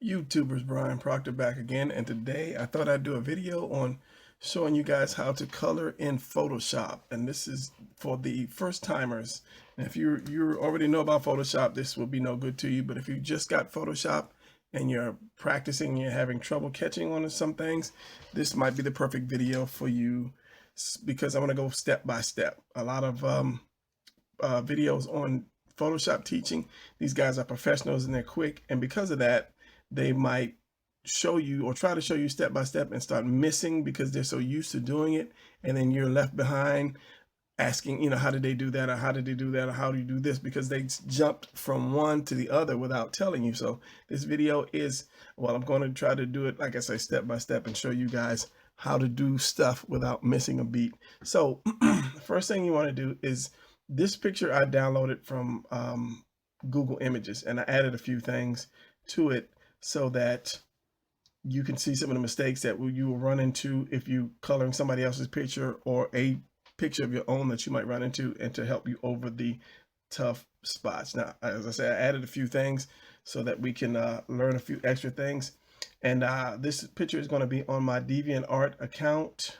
YouTubers, Brian Proctor back again, and today I thought I'd do a video on showing you guys how to color in Photoshop, and this is for the first timers. And if you already know about Photoshop, this will be no good to you, but if you just got Photoshop and you're practicing and you're having trouble catching on to some things, this might be the perfect video for you because I'm going to go step by step. A lot of videos on Photoshop teaching, these guys are professionals and they're quick, and because of that they might show you or try to show you step by step and start missing because they're so used to doing it, and then you're left behind asking, how did they do that, or how did they do that, or how do you do this, because they jumped from one to the other without telling you. So this video is, well, I'm going to try to do it, like I say, step by step and show you guys how to do stuff without missing a beat. So the first thing you want to do is, this picture I downloaded from Google Images, and I added a few things to it so that you can see some of the mistakes that you will run into if you coloring somebody else's picture or a picture of your own that you might run into, and to help you over the tough spots. Now, as I said, I added a few things so that we can learn a few extra things. And this picture is going to be on my DeviantArt account,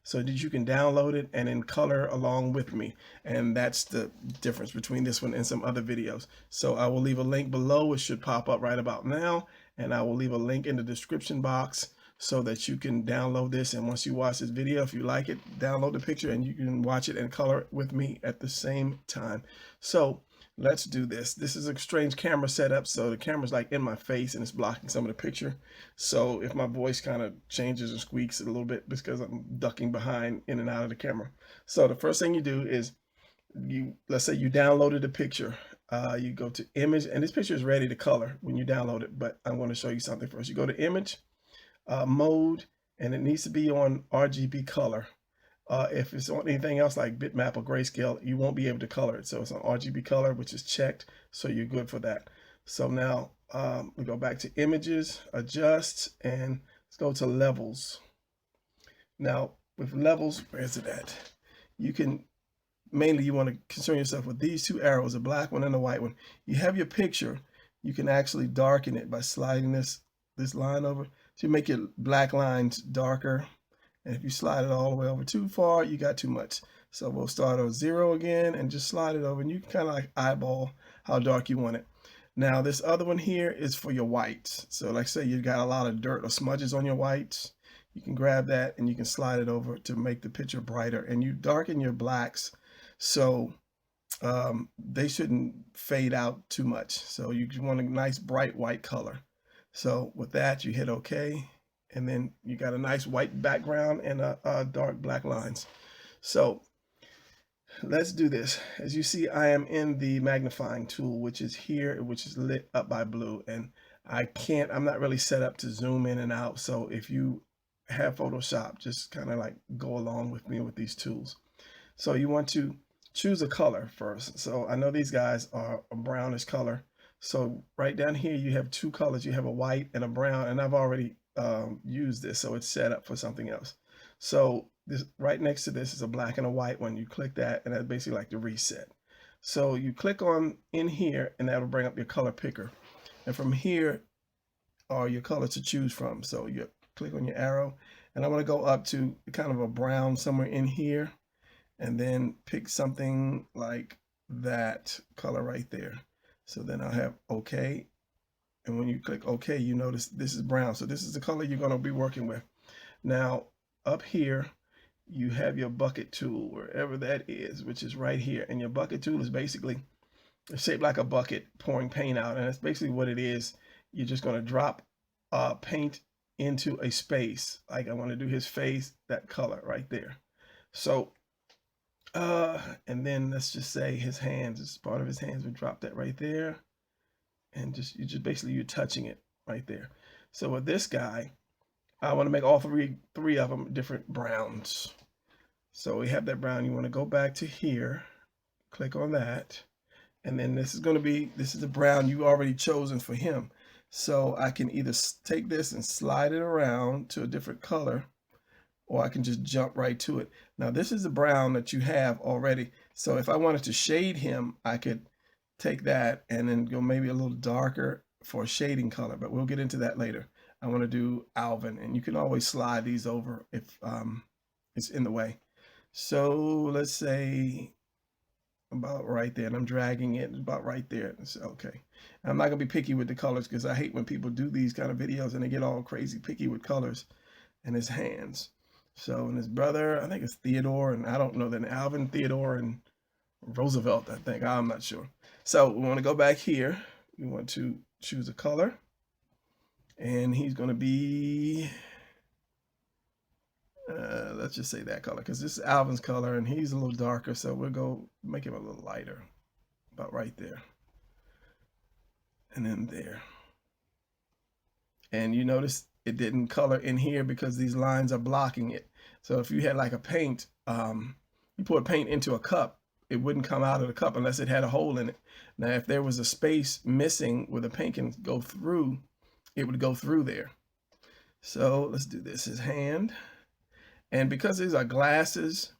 so that you can download it and then color along with me. And that's the difference between this one and some other videos. So I will leave a link below. It should pop up right about now. And I will leave a link in the description box so that you can download this. And once you watch this video, if you like it, download the picture and you can watch it and color it with me at the same time. So let's do this. This is a strange camera setup, so the camera's like in my face and it's blocking some of the picture. So if my voice kind of changes and squeaks a little bit, because I'm ducking behind in and out of the camera. So the first thing you do is, let's say you downloaded a picture. You go to image, and this picture is ready to color when you download it, but I'm going to show you something first. You go to image, mode, and it needs to be on RGB color. If it's on anything else like bitmap or grayscale, you won't be able to color it. So it's on RGB color, which is checked, so you're good for that. So now we go back to images, adjust, and let's go to levels. Now with levels, where is it at? You can mainly, you want to concern yourself with these two arrows, a black one and a white one. You have your picture, you can actually darken it by sliding this line over to make your black lines darker. And if you slide it all the way over too far, you got too much. So we'll start on 0 again and just slide it over, and you can kind of like eyeball how dark you want it. Now this other one here is for your whites. So like say you got a lot of dirt or smudges on your whites, you can grab that and you can slide it over to make the picture brighter. And you darken your blacks so they shouldn't fade out too much. So you want a nice bright white color. So with that, you hit OK. And then you got a nice white background and a dark black lines. So let's do this. As you see, I am in the magnifying tool, which is here, which is lit up by blue. And I'm not really set up to zoom in and out. So if you have Photoshop, just kind of like go along with me with these tools. So you want to choose a color first. So I know these guys are a brownish color. So right down here, you have two colors. You have a white and a brown, and I've already use this, so it's set up for something else. So this right next to this is a black and a white one. You click that, and that's basically like the reset. So you click on in here, and that'll bring up your color picker, and from here are your colors to choose from. So you click on your arrow, and I'm going to go up to kind of a brown somewhere in here, and then pick something like that color right there. So then I'll have OK. And when you click OK, you notice this is brown. So this is the color you're going to be working with. Now, up here, you have your bucket tool, wherever that is, which is right here. And your bucket tool is basically shaped like a bucket pouring paint out. And that's basically what it is. You're just going to drop paint into a space. Like I want to do his face, that color right there. So, and then let's just say his hands, this is part of his hands. We drop that right there. And you're touching it right there. So with this guy, I want to make all three of them different browns. So we have that brown. You want to go back to here, click on that, and then this is the brown you already chosen for him. So I can either take this and slide it around to a different color, or I can just jump right to it. Now this is the brown that you have already. So if I wanted to shade him, I could take that and then go maybe a little darker for a shading color, but we'll get into that later. I want to do Alvin, and you can always slide these over if it's in the way. So let's say about right there, and I'm dragging it about right there. It's okay. I'm not gonna be picky with the colors because I hate when people do these kind of videos and they get all crazy picky with colors. And his hands. So, and his brother, I think it's Theodore, and I don't know, then Alvin, Theodore, and Roosevelt, I think. I'm not sure. So we want to go back here. We want to choose a color, and he's going to be, let's just say that color, because this is Alvin's color, and he's a little darker, so we'll go make him a little lighter, about right there. And then there. And you notice it didn't color in here because these lines are blocking it. So if you had like a paint, you pour paint into a cup, it wouldn't come out of the cup unless it had a hole in it. Now, if there was a space missing where the paint can go through, it would go through there. So let's do this, his hand. And because these are glasses,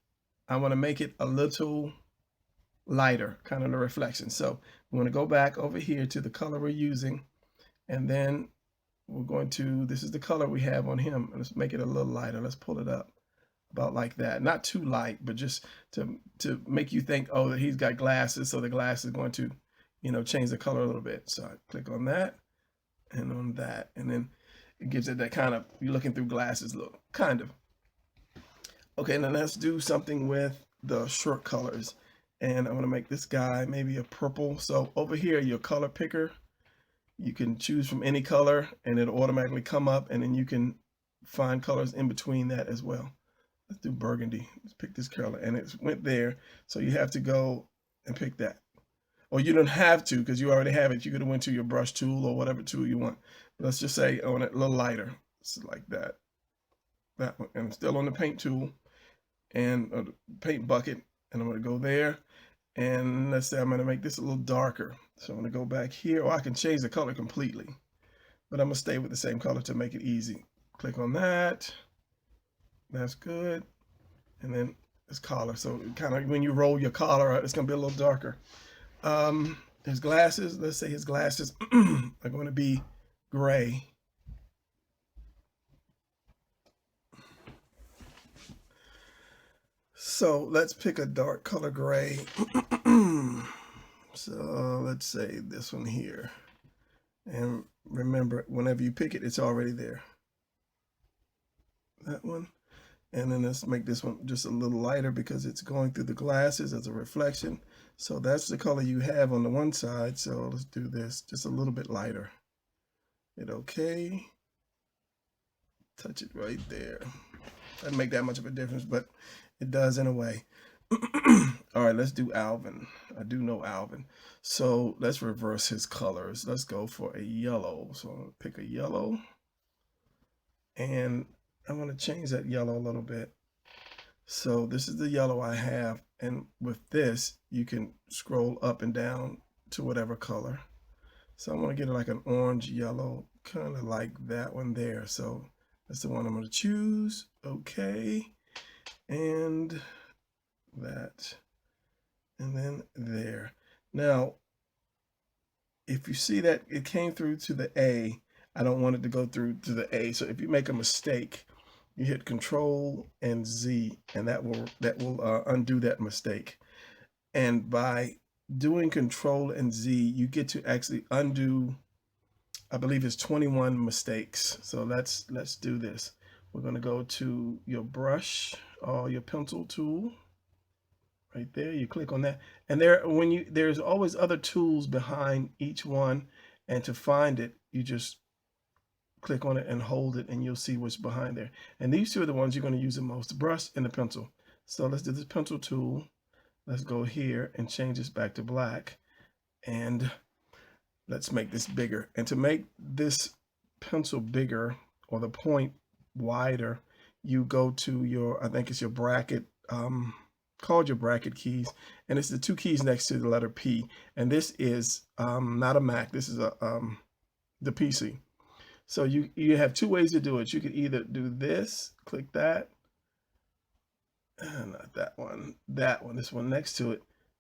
I want to make it a little lighter, kind of the reflection. So we want to go back over here to the color we're using, and then we're going to, this is the color we have on him. Let's make it a little lighter. Let's pull it up about like that. Not too light, but just to make you think, oh, that he's got glasses. So the glass is going to, you know, change the color a little bit. So I click on that and on that. And then it gives it that kind of, you're looking through glasses look, kind of. Okay, now let's do something with the short colors. And I'm going to make this guy maybe a purple. So over here, your color picker, you can choose from any color and it'll automatically come up, and then you can find colors in between that as well. Let's do burgundy. Let's pick this color, and it went there. So you have to go and pick that. Or you don't have to because you already have it. You could have went to your brush tool or whatever tool you want. But let's just say on it a little lighter. It's like that. That one. And I'm still on the paint tool and the paint bucket. And I'm going to go there. And let's say I'm going to make this a little darker. So I'm going to go back here, or I can change the color completely, but I'm going to stay with the same color to make it easy. Click on that. That's good. And then this collar. So kind of when you roll your collar out, it's going to be a little darker. His glasses, let's say his glasses are going to be gray. So let's pick a dark color gray. So let's say this one here. And remember, whenever you pick it, it's already there. That one. And then let's make this one just a little lighter because it's going through the glasses as a reflection. So that's the color you have on the one side. So let's do this just a little bit lighter. Hit OK. Touch it right there. Doesn't make that much of a difference, but it does in a way. All right, let's do Alvin. I do know Alvin. So let's reverse his colors. Let's go for a yellow. So I'm going to pick a yellow. And I want to change that yellow a little bit. So this is the yellow I have. And with this, you can scroll up and down to whatever color. So I want to get like an orange yellow, kind of like that one there. So that's the one I'm going to choose. Okay. And that. And then there. Now, if you see that it came through to the A, I don't want it to go through to the A. So if you make a mistake, you hit Control and Z, and that will undo that mistake. And by doing Control and Z, you get to actually undo, I believe it's 21 mistakes. So let's do this. We're going to go to your brush or your pencil tool. Right there, you click on that, and there's always other tools behind each one, and to find it, you just click on it and hold it, and you'll see what's behind there. And these two are the ones you're going to use the most: the brush and the pencil. So let's do this pencil tool. Let's go here and change this back to black, and let's make this bigger. And to make this pencil bigger or the point wider, you go to your, I think it's your bracket. Called your bracket keys, and it's the two keys next to the letter P, and this is not a Mac, this is a the PC. So you have two ways to do it. You could either do this, click that, not that one, this one next to it,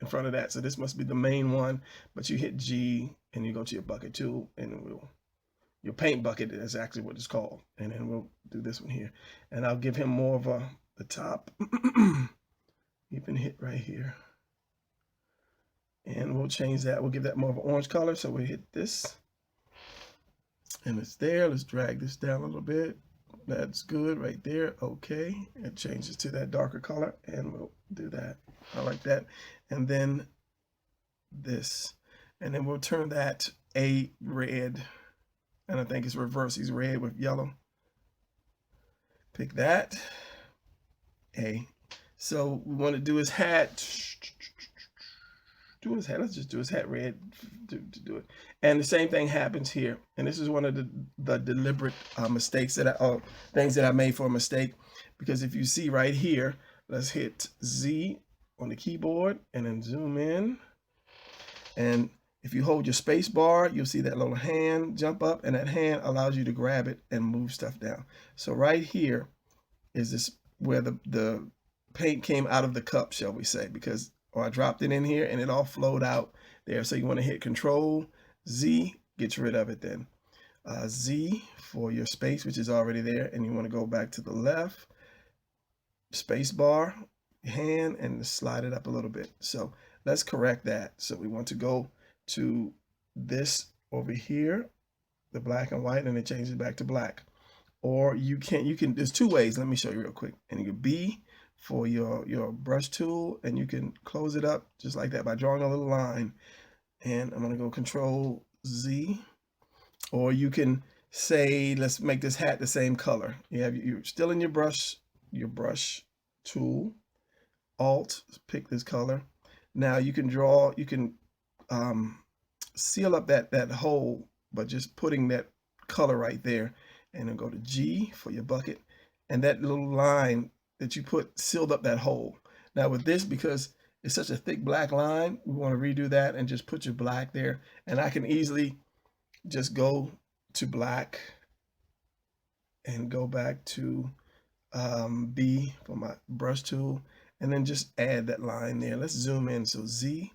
in front of that. So this must be the main one, but you hit G and you go to your bucket tool, and your paint bucket is actually what it's called. And then we'll do this one here. And I'll give him more of the top. Even hit right here. And we'll change that. We'll give that more of an orange color. So we hit this. And it's there. Let's drag this down a little bit. That's good right there. Okay. It changes to that darker color. And we'll do that. I like that. And then this. And then we'll turn that A red. And I think it's reverse. He's red with yellow. Pick that. A. So we want to do his hat. Do his hat. Let's just do his hat red to do it. And the same thing happens here. And this is one of the deliberate mistakes things that I made for a mistake. Because if you see right here, let's hit Z on the keyboard and then zoom in. And if you hold your space bar, you'll see that little hand jump up, and that hand allows you to grab it and move stuff down. So right here is this where the paint came out of the cup, shall we say, because I dropped it in here and it all flowed out there. So you want to hit Control Z, gets rid of it then. Z for your space, which is already there, and you want to go back to the left, space bar, hand, and slide it up a little bit. So let's correct that. So we want to go to this over here, the black and white, and it changes back to black. Or you can, there's two ways. Let me show you real quick. And you can B for your brush tool, and you can close it up just like that by drawing a little line. And I'm going to go Control Z. Or you can say, let's make this hat the same color. You're still in your brush tool. Alt, pick this color. Now you can draw, you can seal up that hole, but just putting that color right there. And then go to G for your bucket. And that little line that you put sealed up that hole. Now with this, because it's such a thick black line, we want to redo that and just put your black there. And I can easily just go to black and go back to B for my brush tool, and then just add that line there. Let's zoom in. So Z,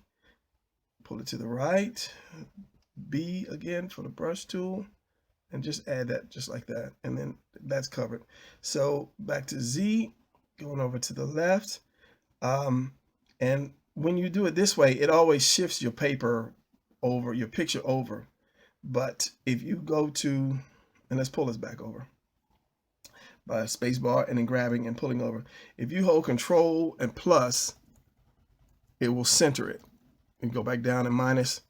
pull it to the right, B again for the brush tool, and just add that just like that. And then that's covered. So back to Z, going over to the left. And when you do it this way, it always shifts your paper over, your picture over. But if you go to, and let's pull this back over by space bar and then grabbing and pulling over. If you hold Control and plus, it will center it. And go back down and minus,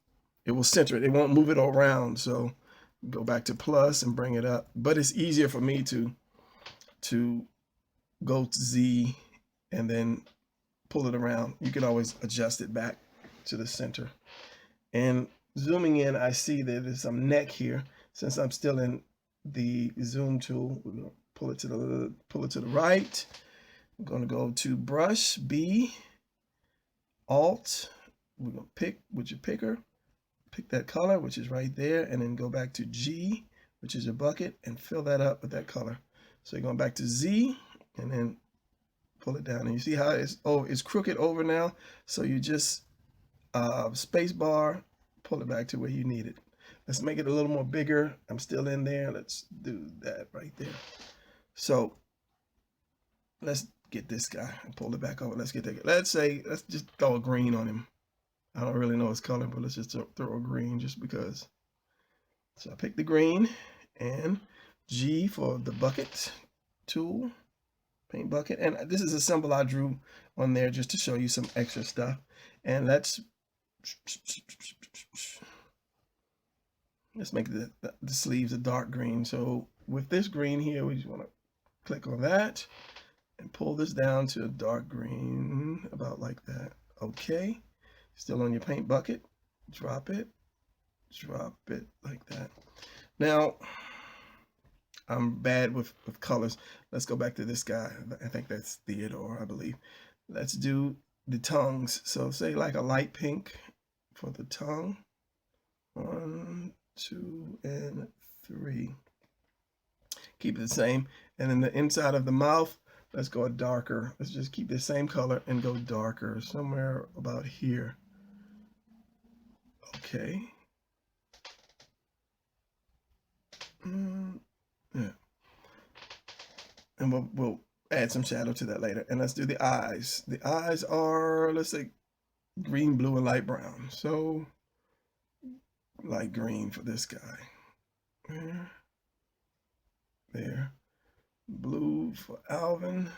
it will center it. It won't move it around. So go back to plus and bring it up. But it's easier for me to go to Z and then pull it around. You can always adjust it back to the center. And zooming in, I see that there's some neck here. Since I'm still in the zoom tool, we're gonna pull it to the right. I'm gonna go to brush B, Alt. We're gonna pick with your picker, pick that color, which is right there, and then go back to G, which is your bucket, and fill that up with that color. So you're going back to Z, and then pull it down. And you see how it's crooked over now. So you just space bar, pull it back to where you need it. Let's make it a little more bigger. I'm still in there. Let's do that right there. So let's get this guy and pull it back over. Let's just throw a green on him. I don't really know his color, but let's just throw a green just because. So I pick the green and G for the bucket tool, paint bucket. And this is a symbol I drew on there just to show you some extra stuff. And let's make the sleeves a dark green. So with this green here, we just want to click on that and pull this down to a dark green, about like that. Okay. Still on your paint bucket, drop it like that. Now, I'm bad with colors. Let's go back to this guy. I think that's Theodore, I believe. Let's do the tongues. So say like a light pink for the tongue. 1, 2, and 3. Keep it the same. And then the inside of the mouth, Let's go a darker. Let's just keep the same color and go darker, somewhere about here. Okay. Yeah. And we'll add some shadow to that later. And let's do the eyes. The eyes are, let's say, green, blue, and light brown. So light green for this guy. There. There. Blue for Alvin.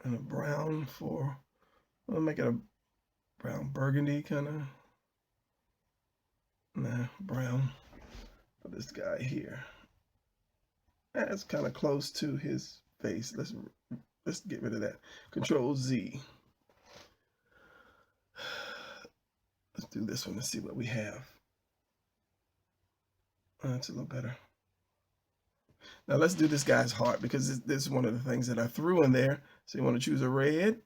And a brown for, I'll make it a brown burgundy kind of. Nah, brown for this guy here. That's kind of close to his face. Let's get rid of that. Control Z. Let's do this one to see what we have. That's a little better. Now let's do this guy's heart, because this is one of the things that I threw in there. So you want to choose a red,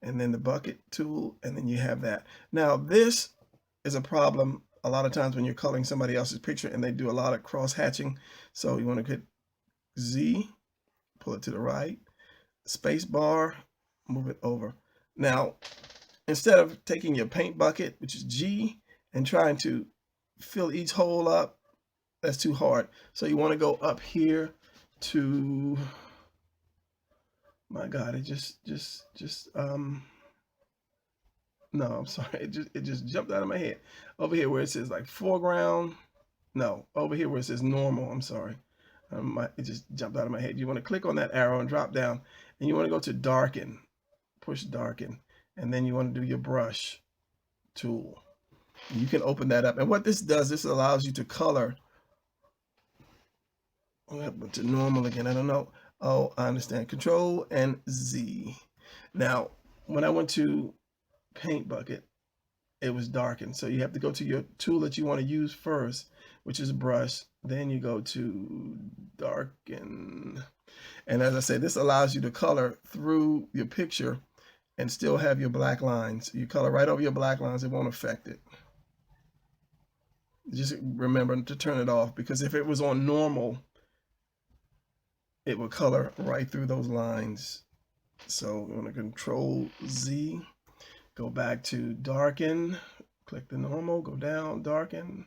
and then the bucket tool, and then you have that. Now this is a problem a lot of times when you're coloring somebody else's picture and they do a lot of cross hatching. So you want to hit Z, pull it to the right, space bar, move it over. Now, instead of taking your paint bucket, which is G, and trying to fill each hole up, that's too hard. So you want to go up here to, my God, it no, I'm sorry, it just jumped out of my head. Over here where it says like foreground, no, over here where it says normal, I'm sorry. It just jumped out of my head. You want to click on that arrow and drop down, and you want to go to darken, push darken, and then you want to do your brush tool. You can open that up, and what this does, this allows you to color. But to normal again, I don't know. Oh, I understand. Control and Z. Now, when I went to paint bucket, it was darkened. So you have to go to your tool that you want to use first, which is brush. Then you go to darken. And as I said, this allows you to color through your picture and still have your black lines. You color right over your black lines, it won't affect it. Just remember to turn it off, because if it was on normal, it will color right through those lines. So I'm going to Control Z, go back to darken, click the normal, go down, darken.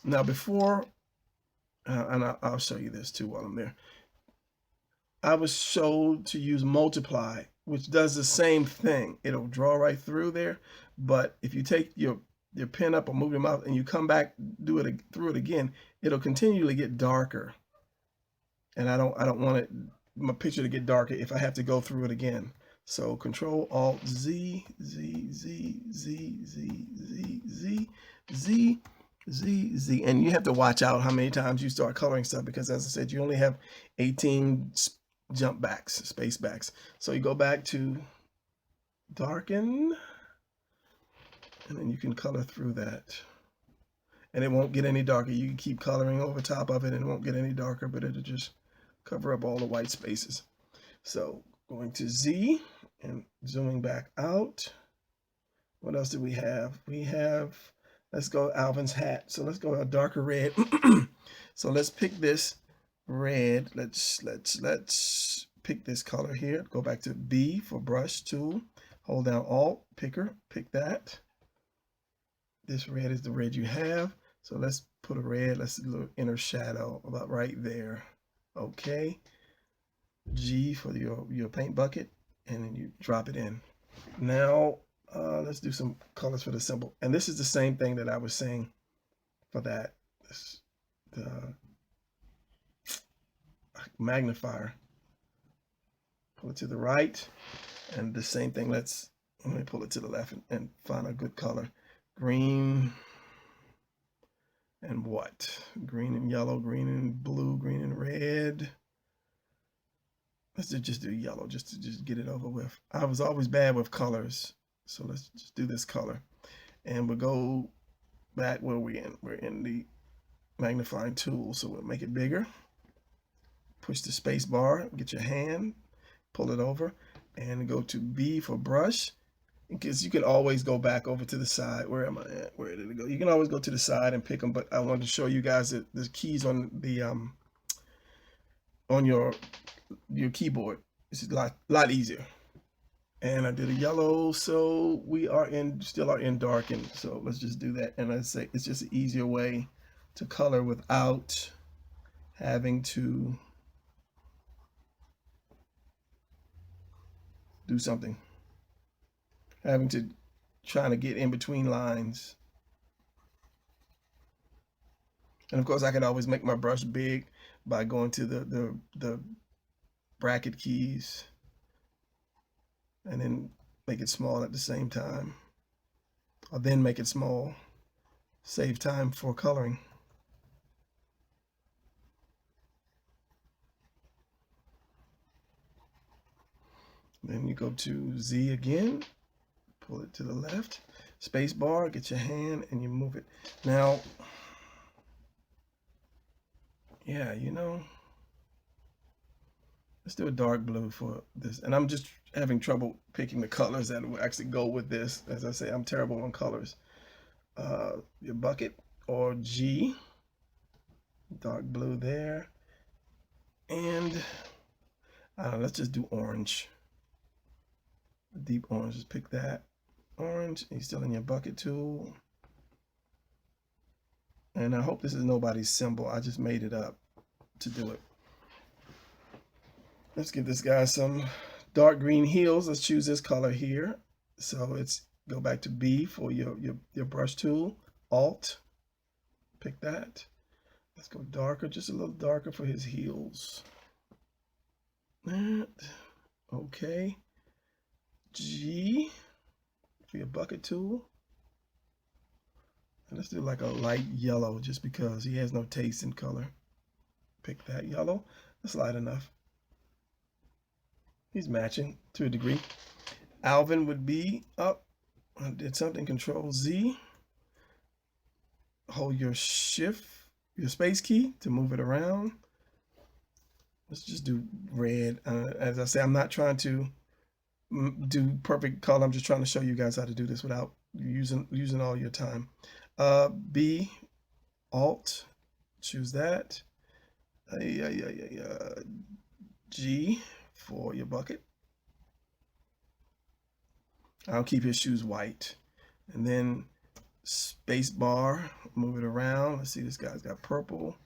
Now before, and I'll show you this too while I'm there, I was showed to use multiply, which does the same thing. It'll draw right through there, but if you take your pen up or move your mouse and you come back, do it through it again, it'll continually get darker. And I don't want it, my picture to get darker if I have to go through it again. So Control Alt Z, Z, Z, Z, Z, Z, Z, Z, Z, Z. And you have to watch out how many times you start coloring stuff, because as I said, you only have 18 jump backs, space backs. So you go back to darken, and then you can color through that. And it won't get any darker. You can keep coloring over top of it and it won't get any darker, but it'll just cover up all the white spaces. So going to Z and zooming back out. What else do we have? We have, let's go Alvin's hat. So let's go a darker red. So let's pick this red. Let's pick this color here. Go back to B for brush tool. Hold down Alt, picker, pick that. This red is the red you have. So let's put a red, let's do a little inner shadow about right there. Okay. G for your paint bucket, and then you drop it in. Now let's do some colors for the symbol. And this is the same thing that I was saying for that. The magnifier. Pull it to the right, and the same thing. Let me pull it to the left and find a good color. Green and what? Green and yellow, green and blue, green and red. Let's just do yellow, just to get it over with. I was always bad with colors, so let's just do this color. And we'll go back where we're in the magnifying tool, so we'll make it bigger. Push the space bar, get your hand, pull it over, and go to B for brush. Because you can always go back over to the side. Where am I at? Where did it go? You can always go to the side and pick them, but I wanted to show you guys that the keys on the on your keyboard. It's a lot easier. And I did a yellow, so we are still in darkened. So let's just do that. And let's say it's just an easier way to color without having to do something, having to trying to get in between lines. And of course, I could always make my brush big by going to the bracket keys and then make it small at the same time, or then make it small, save time for coloring. Then you go to Z again, pull it to the left, space bar, get your hand and you move it. Now, yeah, you know, let's do a dark blue for this. And I'm just having trouble picking the colors that will actually go with this. As I say, I'm terrible on colors. Your bucket or G, dark blue there. And let's just do orange. Deep orange, just pick that orange. You're still in your bucket tool. And I hope this is nobody's symbol. I just made it up to do it. Let's give this guy some dark green heels. Let's choose this color here. So it's go back to B for your brush tool. Alt, pick that. Let's go darker, just a little darker for his heels. That, okay. G for your bucket tool. And let's do like a light yellow just because he has no taste in color. Pick that yellow. That's light enough. He's matching to a degree. Alvin would be up. I did something, Control Z. Hold your shift, your space key to move it around. Let's just do red. As I say, I'm not trying to do perfect color. I'm just trying to show you guys how to do this without using all your time. B, Alt, choose that. G for your bucket. I'll keep his shoes white. And then space bar, move it around. Let's see, this guy's got purple.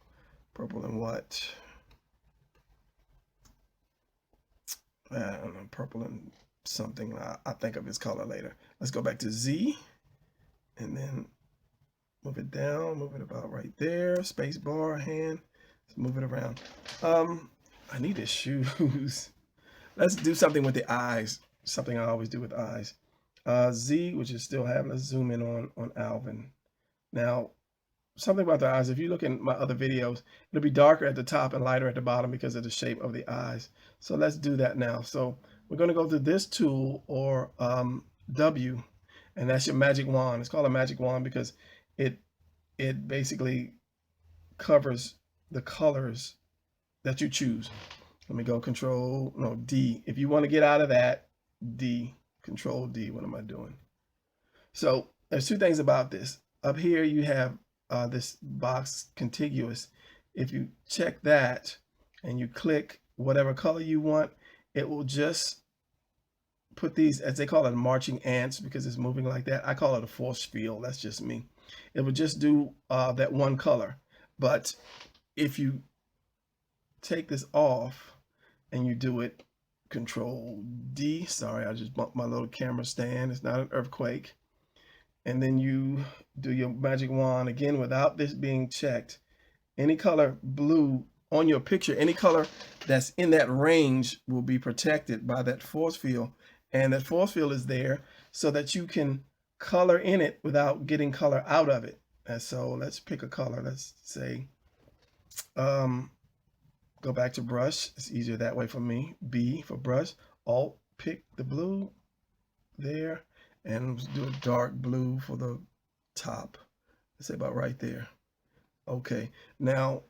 Purple and what? I don't know, purple and something. I'll think of his color later. Let's go back to Z and then move it down, move it about right there. Space bar, hand, let's move it around. I need his shoes. Let's do something with the eyes. Something I always do with eyes. Z, which is still having, let's zoom in on Alvin. Now, something about the eyes, if you look in my other videos, it'll be darker at the top and lighter at the bottom because of the shape of the eyes. So let's do that now. So we're going to go to this tool, or W, and that's your magic wand. It's called a magic wand because it basically covers the colors that you choose. Let me go D. If you want to get out of that, D, Control D. What am I doing? So there's two things about this. Up here you have this box contiguous. If you check that and you click whatever color you want, it will just put these, as they call it, marching ants, because it's moving like that. I call it a force field. That's just me. It would just do that one color. But if you take this off and you do it, Control D, sorry, I just bumped my little camera stand. It's not an earthquake. And then you do your magic wand again without this being checked. Any color blue on your picture, any color that's in that range will be protected by that force field. And that force field is there so that you can color in it without getting color out of it. And so let's pick a color. Let's say, go back to brush. It's easier that way for me. B for brush. Alt, pick the blue there. And let's do a dark blue for the top. Let's say about right there. Okay. Now,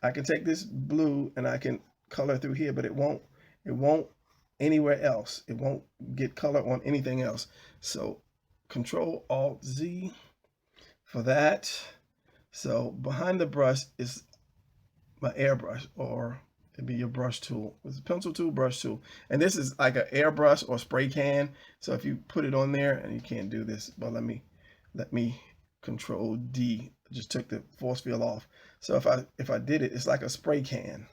I can take this blue and I can color through here, but it won't anywhere else. It won't get color on anything else. So Control Alt Z for that. So behind the brush is my airbrush, or It'd be your brush tool. It's a pencil tool, brush tool. And this is like an airbrush or spray can. So if you put it on there, and you can't do this, but let me Control D. I just took the force field off. So if I did it, it's like a spray can.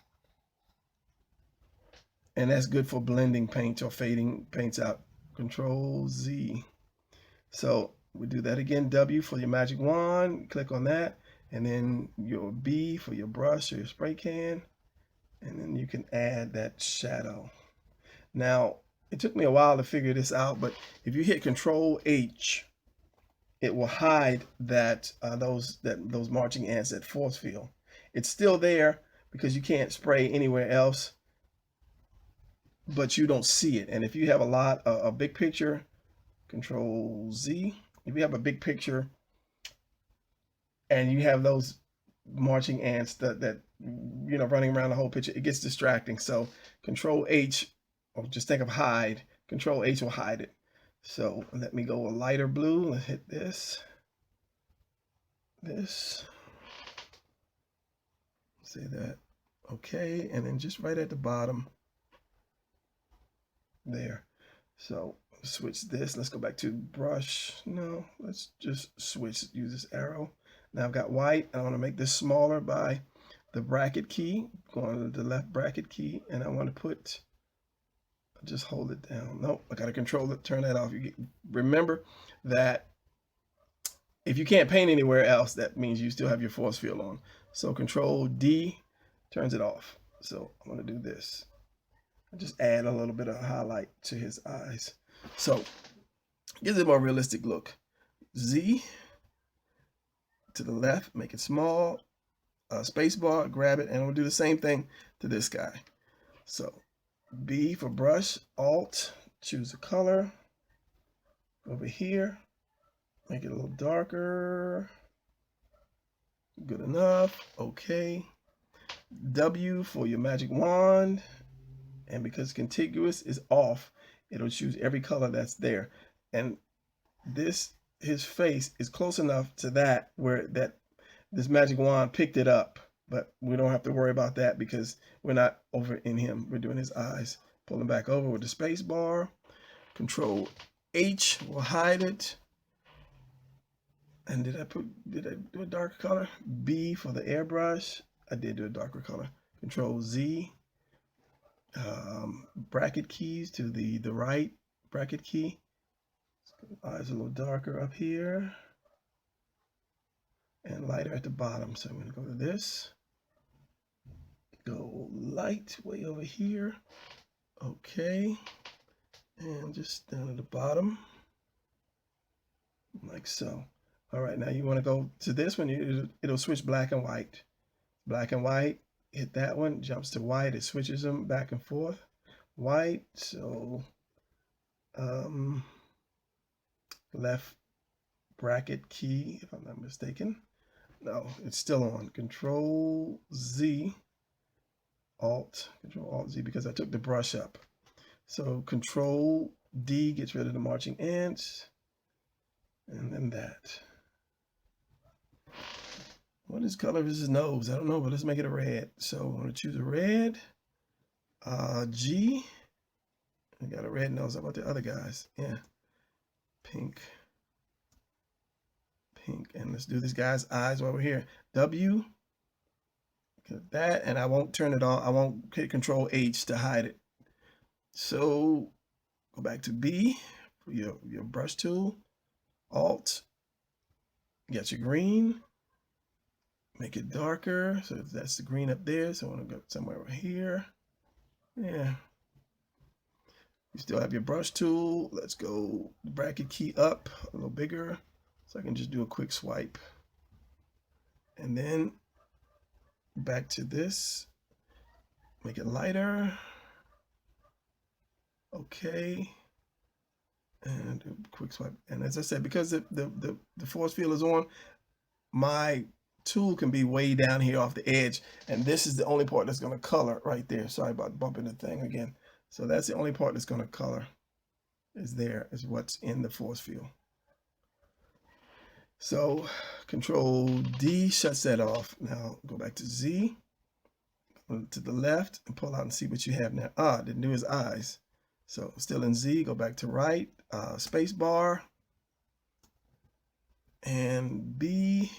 And that's good for blending paint or fading paints out. Control Z. So we do that again. W for your magic wand. Click on that. And then your B for your brush or your spray can. And then you can add that shadow. Now, it took me a while to figure this out, but if you hit Control H, it will hide that those marching ants, that force field. It's still there because you can't spray anywhere else, but you don't see it. And if you have a big picture, Control Z, if you have a big picture and you have those marching ants that you know running around the whole picture, it gets distracting. So Control H, or just think of hide. Control H will hide it. So let me go a lighter blue. Let's hit this. Say that. Okay, and then just right at the bottom there. So switch this. Let's go back to brush. No, let's just switch. Use this arrow. Now I've got white. I want to make this smaller by the bracket key. Going to the left bracket key, and I want to put. Just hold it down. Nope, I got to control it. Turn that off. Remember that if you can't paint anywhere else, that means you still have your force field on. So Control D turns it off. So I'm going to do this. I just add a little bit of highlight to his eyes. So gives it a more realistic look. Z to the left, make it small. Space bar, grab it, and we'll do the same thing to this guy. So B for brush, Alt, choose a color. Over here, make it a little darker. Good enough. Okay. W for your magic wand. And because contiguous is off, it'll choose every color that's there. And his face is close enough to that where this magic wand picked it up. But we don't have to worry about that because we're not over in him. We're doing his eyes. Pull him back over with the space bar. Control H will hide it. And did I do a darker color? B for the airbrush. I did do a darker color. Control Z. Bracket keys to the right bracket key. Eyes a little darker up here. And lighter at the bottom. So I'm going to go to this. Go light way over here. Okay. And just down at the bottom. Like so. All right, now you want to go to this one. It'll switch black and white. Black and white. Hit that one. Jumps to white. It switches them back and forth. White. So left bracket key, if I'm not mistaken. No, it's still on. Control Z. Control Alt Z, because I took the brush up. So Control D gets rid of the marching ants. And then that. What is color is his nose? I don't know, but let's make it a red. So I'm going to choose a red. G. I got a red nose. How about the other guys? Yeah. Pink. Pink. And let's do this guy's eyes while we're here. W. Get that, and I won't turn it on. I won't hit Control H to hide it. So go back to B for your brush tool. Alt. You got your green. Make it darker. So that's the green up there. So I want to go somewhere over here. Yeah. You still have your brush tool. Let's go bracket key up a little bigger. So I can just do a quick swipe. And then back to this. Make it lighter. Okay. And do a quick swipe. And as I said, because the force field is on, my tool can be way down here off the edge. And this is the only part that's going to color right there. Sorry about bumping the thing again. So that's the only part that's going to color is what's in the force field. So Control D shuts that off. Now go back to Z. to the left and pull out and see what you have now. Ah, didn't do his eyes. So still in Z, go back to right, space bar, and B.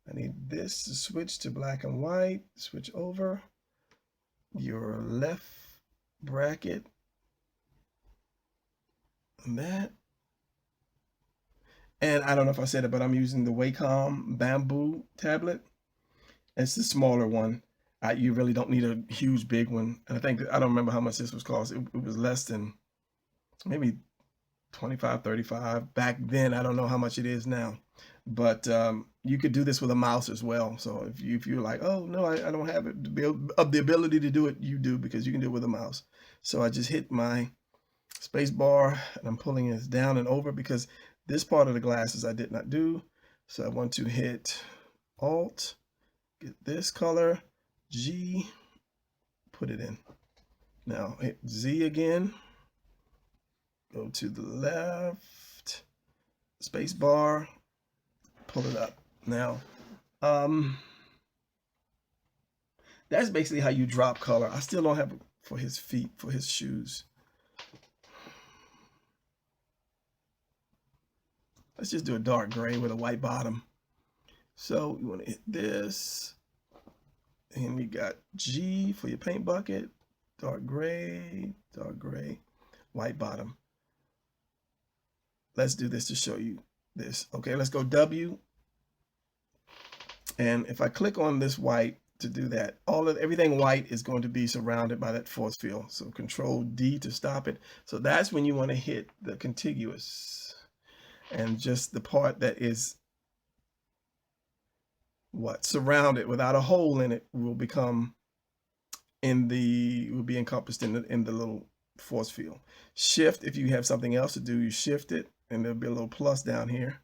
I need this to switch to black and white. Switch over your left bracket, and that. And I don't know if I said it, but I'm using the Wacom bamboo tablet. It's the smaller one. You really don't need a huge big one. And I don't remember how much this was cost. It was less than maybe 25, 35 back then. I don't know how much it is now, but you could do this with a mouse as well. So if you're like, oh no, I don't have it, the ability to do it, you do, because you can do it with a mouse. So I just hit my space bar and I'm pulling it down and over because this part of the glasses I did not do. So I want to hit Alt, get this color, G, put it in. Now hit Z again, go to the left, space bar, pull it up. Now, that's basically how you drop color. I still don't have it for his feet, for his shoes. Let's just do a dark gray with a white bottom. So you want to hit this, and you got G for your paint bucket, dark gray, white bottom. Let's do this to show you this. Okay, let's go W. And if I click on this white to do that, everything white is going to be surrounded by that force field. So Control D to stop it. So that's when you want to hit the contiguous. And just the part that is surrounded without a hole in it will be encompassed in the little force field. Shift, if you have something else to do, you shift it and there'll be a little plus down here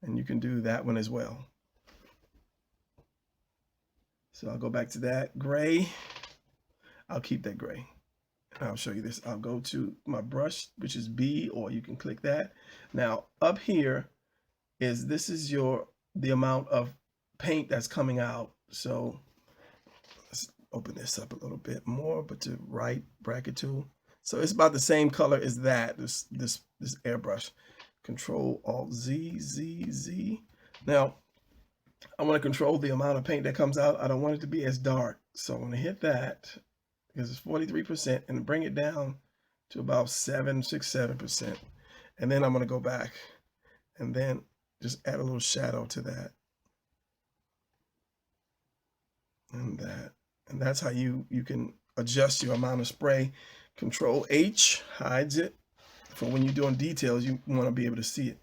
and you can do that one as well. So I'll go back to that gray. I'll keep that gray. I'll show you this. I'll go to my brush, which is B, or you can click that. Now up here is the amount of paint that's coming out. So let's open this up a little bit more, but to right bracket tool. So it's about the same color as that, this airbrush. Control Alt Z, Z, Z. Now I want to control the amount of paint that comes out. I don't want it to be as dark. So I'm going to hit that, because it's 43%, and bring it down to about 7%. And then I'm going to go back and then just add a little shadow to that. And that. And that's how you can adjust your amount of spray. Control H hides it. For when you're doing details, you want to be able to see it.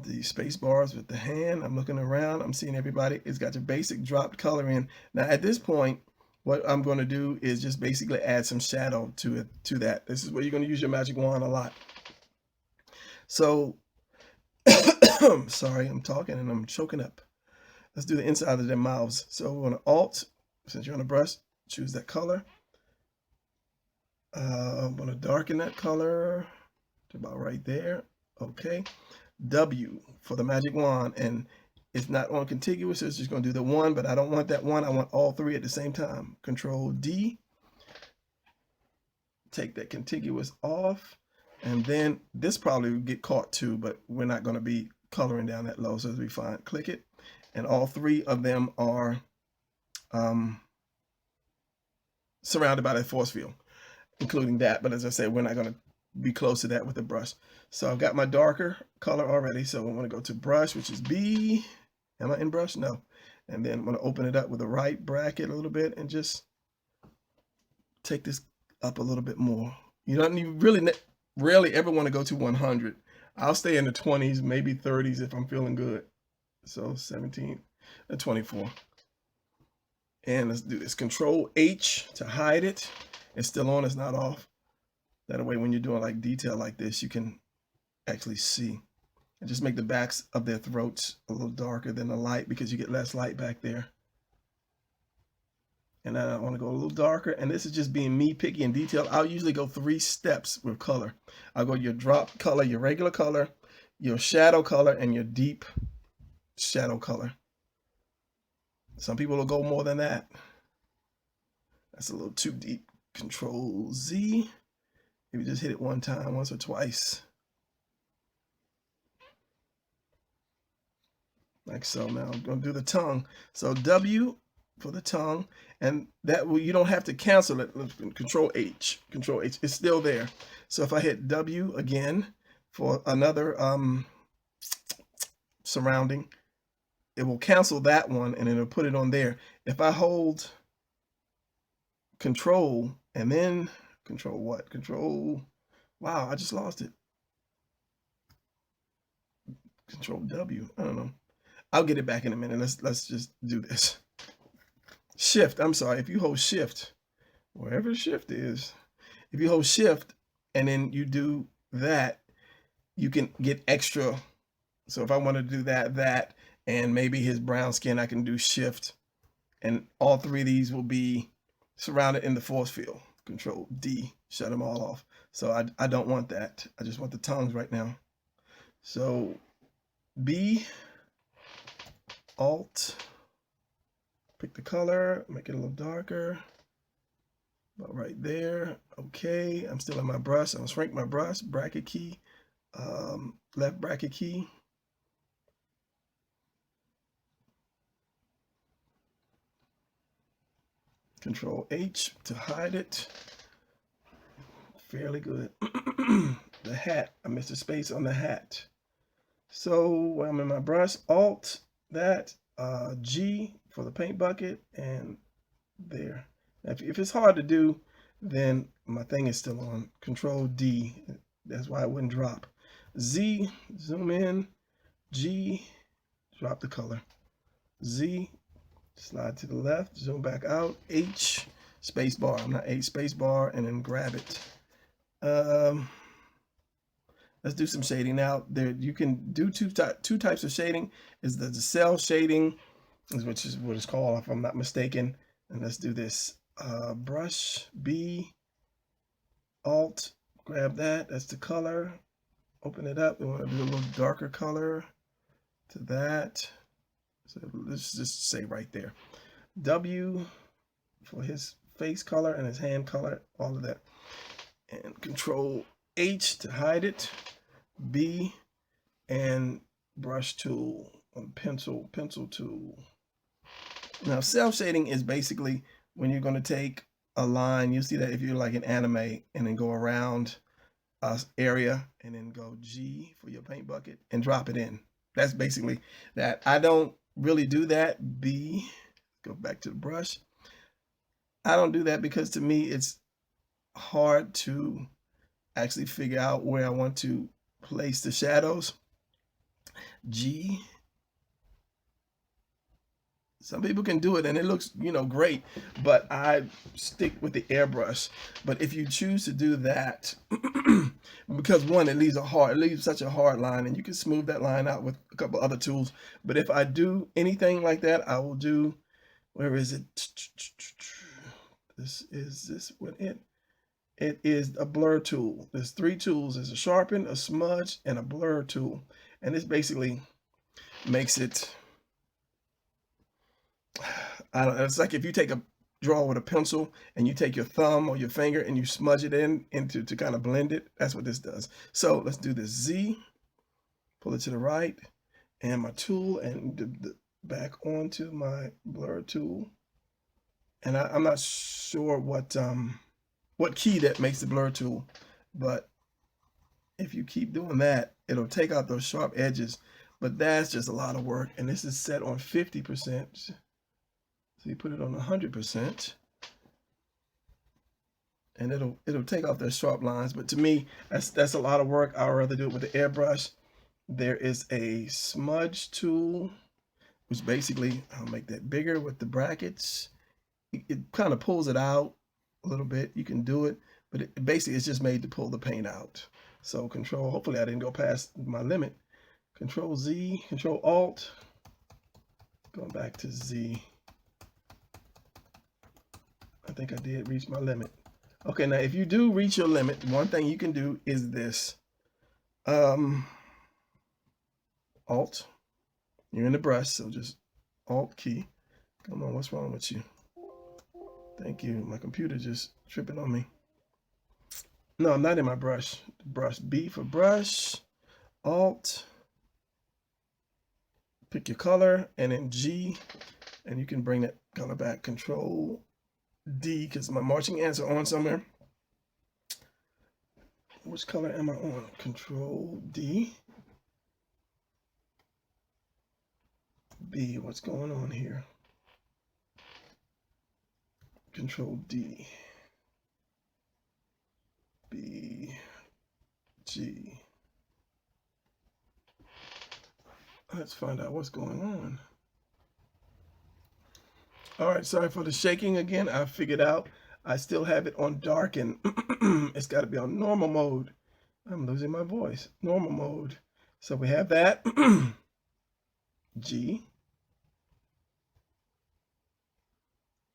The space bars with the hand, I'm looking around, I'm seeing everybody. It's got your basic dropped color in. Now at this point, what I'm going to do is just basically add some shadow to that. This is where you're going to use your magic wand a lot. So, sorry, I'm talking and I'm choking up. Let's do the inside of their mouths. So we're going to Alt, since you're on a brush, choose that color. I'm going to darken that color to about right there. Okay. W for the magic wand, and it's not on contiguous, so it's just going to do the one, but I don't want that one. I want all three at the same time. Control D, take that contiguous off, and then this probably would get caught too, but we're not going to be coloring down that low, so it'll be fine. Click it, and all three of them are surrounded by that force field, including that. But as I said, we're not going to be close to that with the brush. So I've got my darker color already. So I'm going to go to brush, which is B. Am I in brush? No. And then I'm going to open it up with the right bracket a little bit and just take this up a little bit more. You don't really ever want to go to 100. I'll stay in the 20s, maybe 30s if I'm feeling good. So 17 and 24. And let's do this. Control H to hide it. It's still on, it's not off. That way, when you're doing like detail like this, you can actually see. And just make the backs of their throats a little darker than the light, because you get less light back there. And then I want to go a little darker. And this is just being me picky in detail. I'll usually go 3 steps with color. I'll go your drop color, your regular color, your shadow color, and your deep shadow color. Some people will go more than that. That's a little too deep. Control Z. Maybe just hit it one time, once or twice. Like so. Now I'm going to do the tongue. So W for the tongue, and that will, you don't have to cancel it. Control H. Control H. It's still there. So if I hit W again for another surrounding, it will cancel that one and it'll put it on there. If I hold Control and then Control what? Control, wow, I just lost it. Control W, I don't know. I'll get it back in a minute. Let's just do this. Shift, I'm sorry, if you hold Shift, wherever Shift is, if you hold Shift and then you do that, you can get extra. So if I want to do that, and maybe his brown skin, I can do Shift, and all three of these will be surrounded in the force field. Control D, shut them all off. So I don't want that. I just want the tongues right now. So B, Alt, pick the color, make it a little darker, about right there. Okay, I'm still in my brush. I'm gonna shrink my brush, bracket key, left bracket key. Control H to hide it. Fairly good. The hat, I missed a space on the hat. So I'm in my brush, Alt, that, G for the paint bucket, and there. If it's hard to do, then my thing is still on. Control D, that's why it wouldn't drop. Z, zoom in, G, drop the color. Z, slide to the left, zoom back out, H, space bar, I'm not H, space bar, and then grab it. Let's do some shading now. There, you can do two types of shading. Is the cell shading, which is what it's called, if I'm not mistaken. And let's do this. Brush, B, Alt, grab that. That's the color. Open it up. We want to do a little darker color to that. So let's just say right there. W for his face color and his hand color, all of that. And Control H to hide it. B and brush tool, pencil tool. Now self shading is basically when you're going to take a line. You see that if you're like an anime, and then go around a area and then go G for your paint bucket and drop it in. That's basically that. I don't really do that. B, go back to the brush. I don't do that because to me it's hard to actually figure out where I want to place the shadows. G. Some people can do it and it looks, you know, great, but I stick with the airbrush. But if you choose to do that, because one, it leaves such a hard line, and you can smooth that line out with a couple other tools. But if I do anything like that, I will do, where is it? This what it is a blur tool. There's three tools. There's a sharpen, a smudge, and a blur tool. And this basically makes it, I don't know, it's like if you take a draw with a pencil and you take your thumb or your finger and you smudge it into to kind of blend it. That's what this does. So let's do this. Z, pull it to the right, and my tool, and back onto my blur tool. And I'm not sure what key that makes the blur tool, but if you keep doing that, it'll take out those sharp edges. But that's just a lot of work, and this is set on 50%. So you put it on 100%, and it'll take off those sharp lines. But to me, that's a lot of work. I'd rather do it with the airbrush. There is a smudge tool, which basically, I'll make that bigger with the brackets. It kind of pulls it out a little bit. You can do it, but basically it's just made to pull the paint out. So Control, hopefully I didn't go past my limit. Control Z, Control Alt, going back to Z. I think I did reach my limit. Okay, now if you do reach your limit, one thing you can do is this. Alt, you're in the brush, so just Alt key, Come on, what's wrong with you? Thank you. My computer just tripping on me. No, I'm not in my brush. Brush B for brush. Alt. Pick your color, and then G, and you can bring that color back. Control D, because my marching ants are on somewhere. Which color am I on? Control D. B, what's going on here? Control D. B. G. Let's find out what's going on. All right, sorry for the shaking again. I figured out I still have it on darken. It's got to be on normal mode. I'm losing my voice. Normal mode. So we have that. G.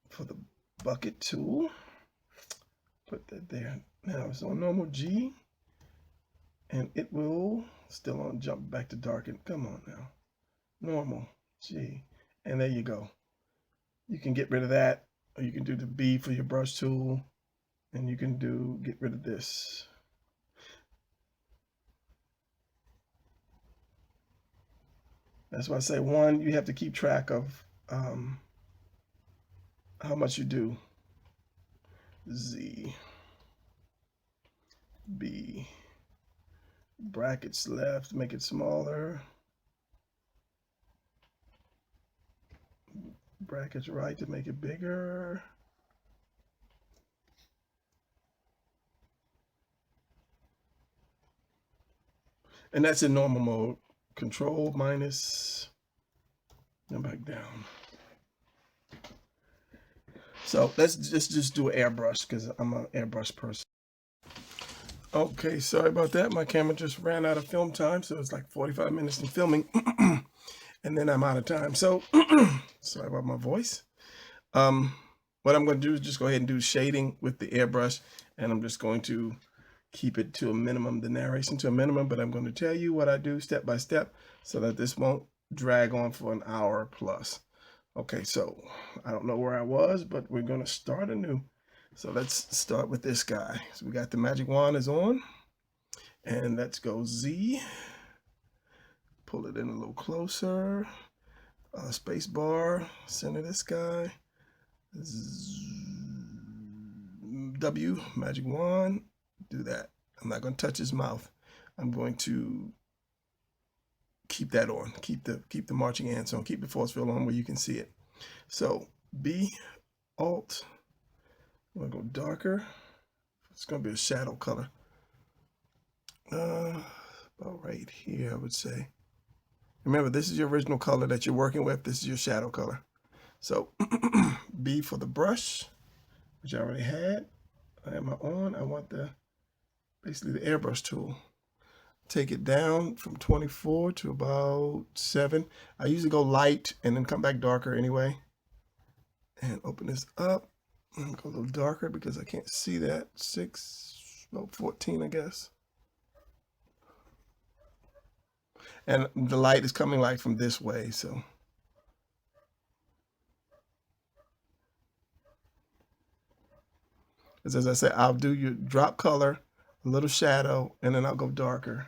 For the bucket tool. Put that there. Now it's on normal G. And it will still on jump back to darken. Come on now. Normal G. And there you go. You can get rid of that, or you can do the B for your brush tool, and you can get rid of this. That's why I say one, you have to keep track of how much you do. Z, B, brackets left, make it smaller. Brackets right to make it bigger. And that's in normal mode. Control minus, and back down. So let's just do an airbrush, because I'm an airbrush person. Okay, sorry about that. My camera just ran out of film time, so it's like 45 minutes in filming. And then I'm out of time. So sorry about my voice. What I'm going to do is just go ahead and do shading with the airbrush, and I'm just going to keep it to a minimum, the narration to a minimum, but I'm going to tell you what I do step by step so that this won't drag on for an hour plus. Okay, so I don't know where I was, but we're going to start anew. So let's start with this guy. So we got the magic wand is on, and let's go Z. Pull it in a little closer. Space bar, center this guy. W, magic wand, do that. I'm not going to touch his mouth. I'm going to keep that on. Keep the marching ants on. Keep the force field on where you can see it. So B, Alt. I'm going to go darker. It's going to be a shadow color. About right here, I would say. Remember, this is your original color that you're working with. This is your shadow color. So B for the brush, which I already had. I am on. I want basically the airbrush tool. Take it down from 24 to about 7. I usually go light and then come back darker anyway. And open this up. And go a little darker because I can't see that. 6, about 14, I guess. And the light is coming like from this way, so. As I said, I'll do your drop color, a little shadow, and then I'll go darker.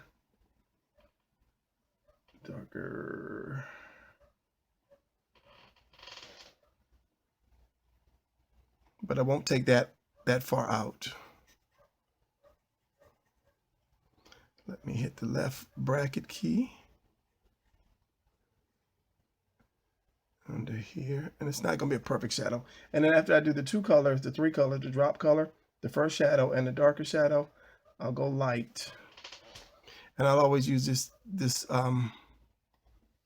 Darker. But I won't take that far out. Let me hit the left bracket key. Under here, and it's not going to be a perfect shadow. And then after I do the 2 colors, the 3 colors, the drop color, the first shadow and the darker shadow, I'll go light. And I'll always use this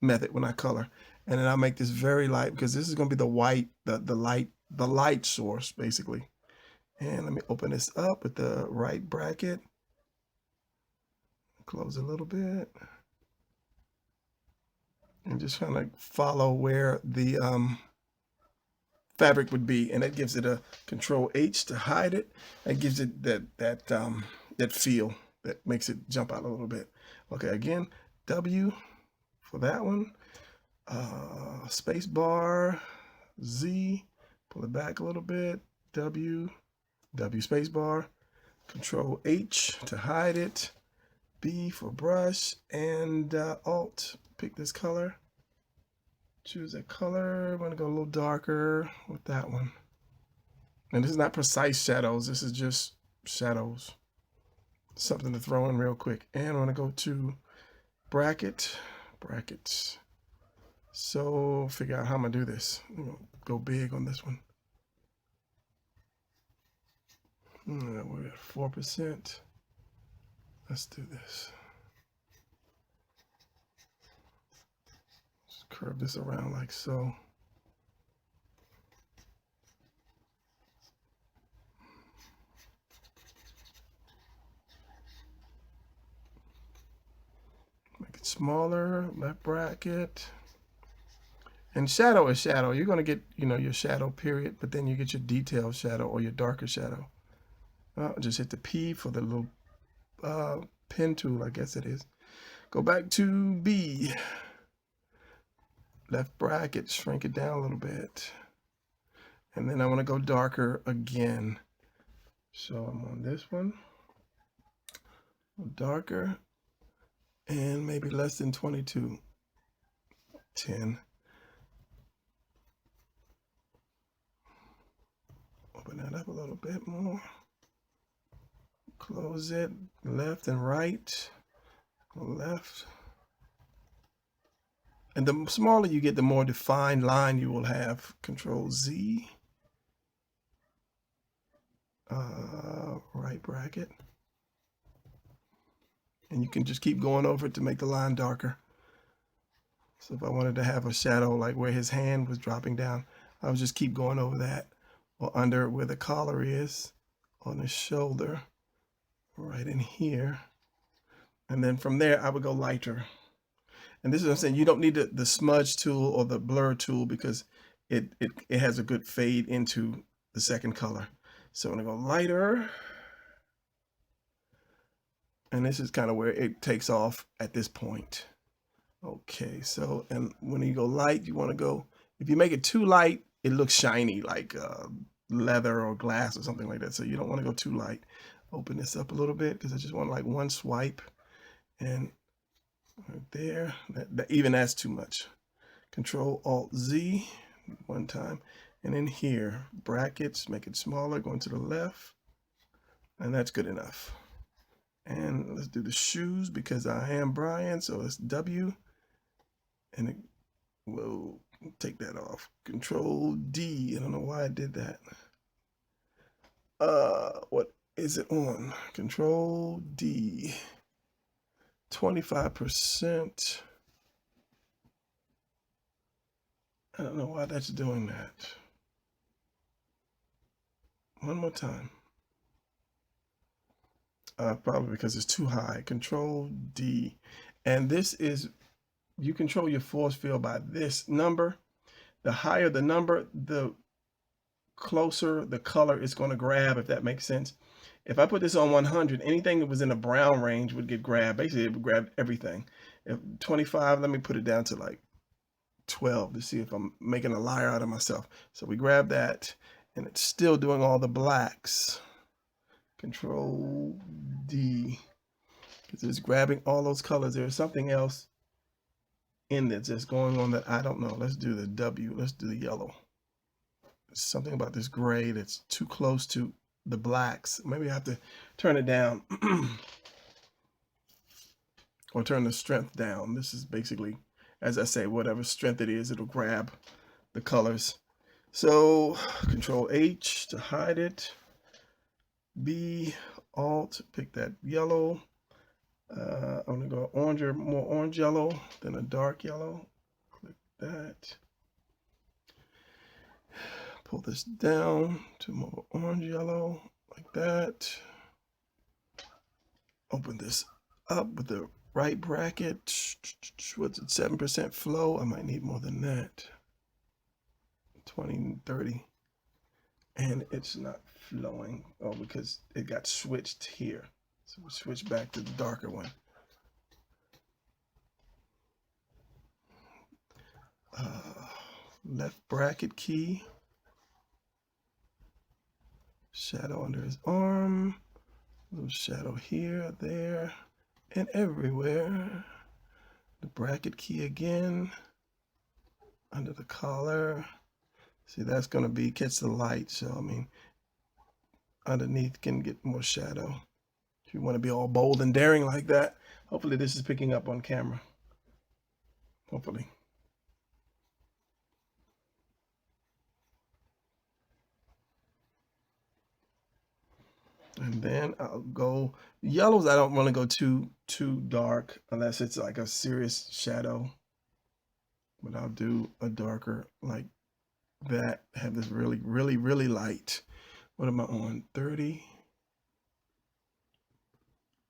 method when I color. And then I'll make this very light because this is going to be the white, the light source basically. And let me open this up with the right bracket. Close a little bit. And just kind of follow where the fabric would be, and that gives it a Control H to hide it. That gives it that feel that makes it jump out a little bit. Okay, again, W for that one. Space bar, Z, pull it back a little bit, W space bar, Control H to hide it, B for brush, and Alt, pick this color, choose a color. I'm gonna go a little darker with that one. And this is not precise shadows, this is just shadows. Something to throw in real quick. And I'm gonna go to brackets. So figure out how I'm gonna do this. I'm gonna go big on this one. We're at 4%. Let's do this. Just curve this around like so. Make it smaller, left bracket. And shadow is shadow. You're gonna get, your shadow period, but then you get your detailed shadow or your darker shadow. Just hit the P for the little pen tool, I guess it is. Go back to B. Left bracket, shrink it down a little bit. And then I want to go darker again. So I'm on this one. Darker. And maybe less than 22. 10. Open that up a little bit more. Close it, left and right, left. And the smaller you get, the more defined line you will have. Control Z, right bracket. And you can just keep going over it to make the line darker. So if I wanted to have a shadow like where his hand was dropping down, I would just keep going over that, or under where the collar is, on his shoulder. Right in here, and then from there I would go lighter. And this is what I'm saying, you don't need the smudge tool or the blur tool because it has a good fade into the second color. So I'm gonna go lighter, and this is kind of where it takes off at this point. Okay, so, and when you go light, you want to go, if you make it too light, it looks shiny like leather or glass or something like that. So you don't want to go too light. Open this up a little bit because I just want like one swipe, and right there, even that's too much. Control Alt Z one time, and in here, brackets, make it smaller, going to the left, and that's good enough. And let's do the shoes because I am Brian, so it's W, and we'll take that off. Control D, I don't know why I did that. What is it on? Control D. 25%. I don't know why that's doing that. One more time. Probably because it's too high. Control D. And this is, you control your force field by this number. The higher the number, the closer the color is going to grab, if that makes sense. If I put this on 100, anything that was in the brown range would get grabbed. Basically, it would grab everything. If 25, let me put it down to like 12 to see if I'm making a liar out of myself. So we grab that, and it's still doing all the blacks. Control D, because it's grabbing all those colors. There's something else in that's just going on that I don't know. Let's do the W. Let's do the yellow. There's something about this gray that's too close to the blacks. Maybe I have to turn it down or turn the strength down. This is basically, as I say, whatever strength it is, it'll grab the colors. So Control H to hide it. B, Alt, pick that yellow. I'm gonna go orange or more orange yellow than a dark yellow. Click that. Pull this down to more orange yellow, like that. Open this up with the right bracket. What's it, 7% flow? I might need more than that. 20, 30. And it's not flowing. Oh, because it got switched here. So we switch back to the darker one. left bracket key, shadow under his arm, little shadow here, there, and everywhere. The bracket key again, under the collar. See, that's going to be catch the light, so I mean, underneath can get more shadow. If you want to be all bold and daring like that, hopefully this is picking up on camera. Hopefully. And then I'll go yellows. I don't want to go too dark unless it's like a serious shadow. But I'll do a darker like that. Have this really, really, really light. What am I on? 30.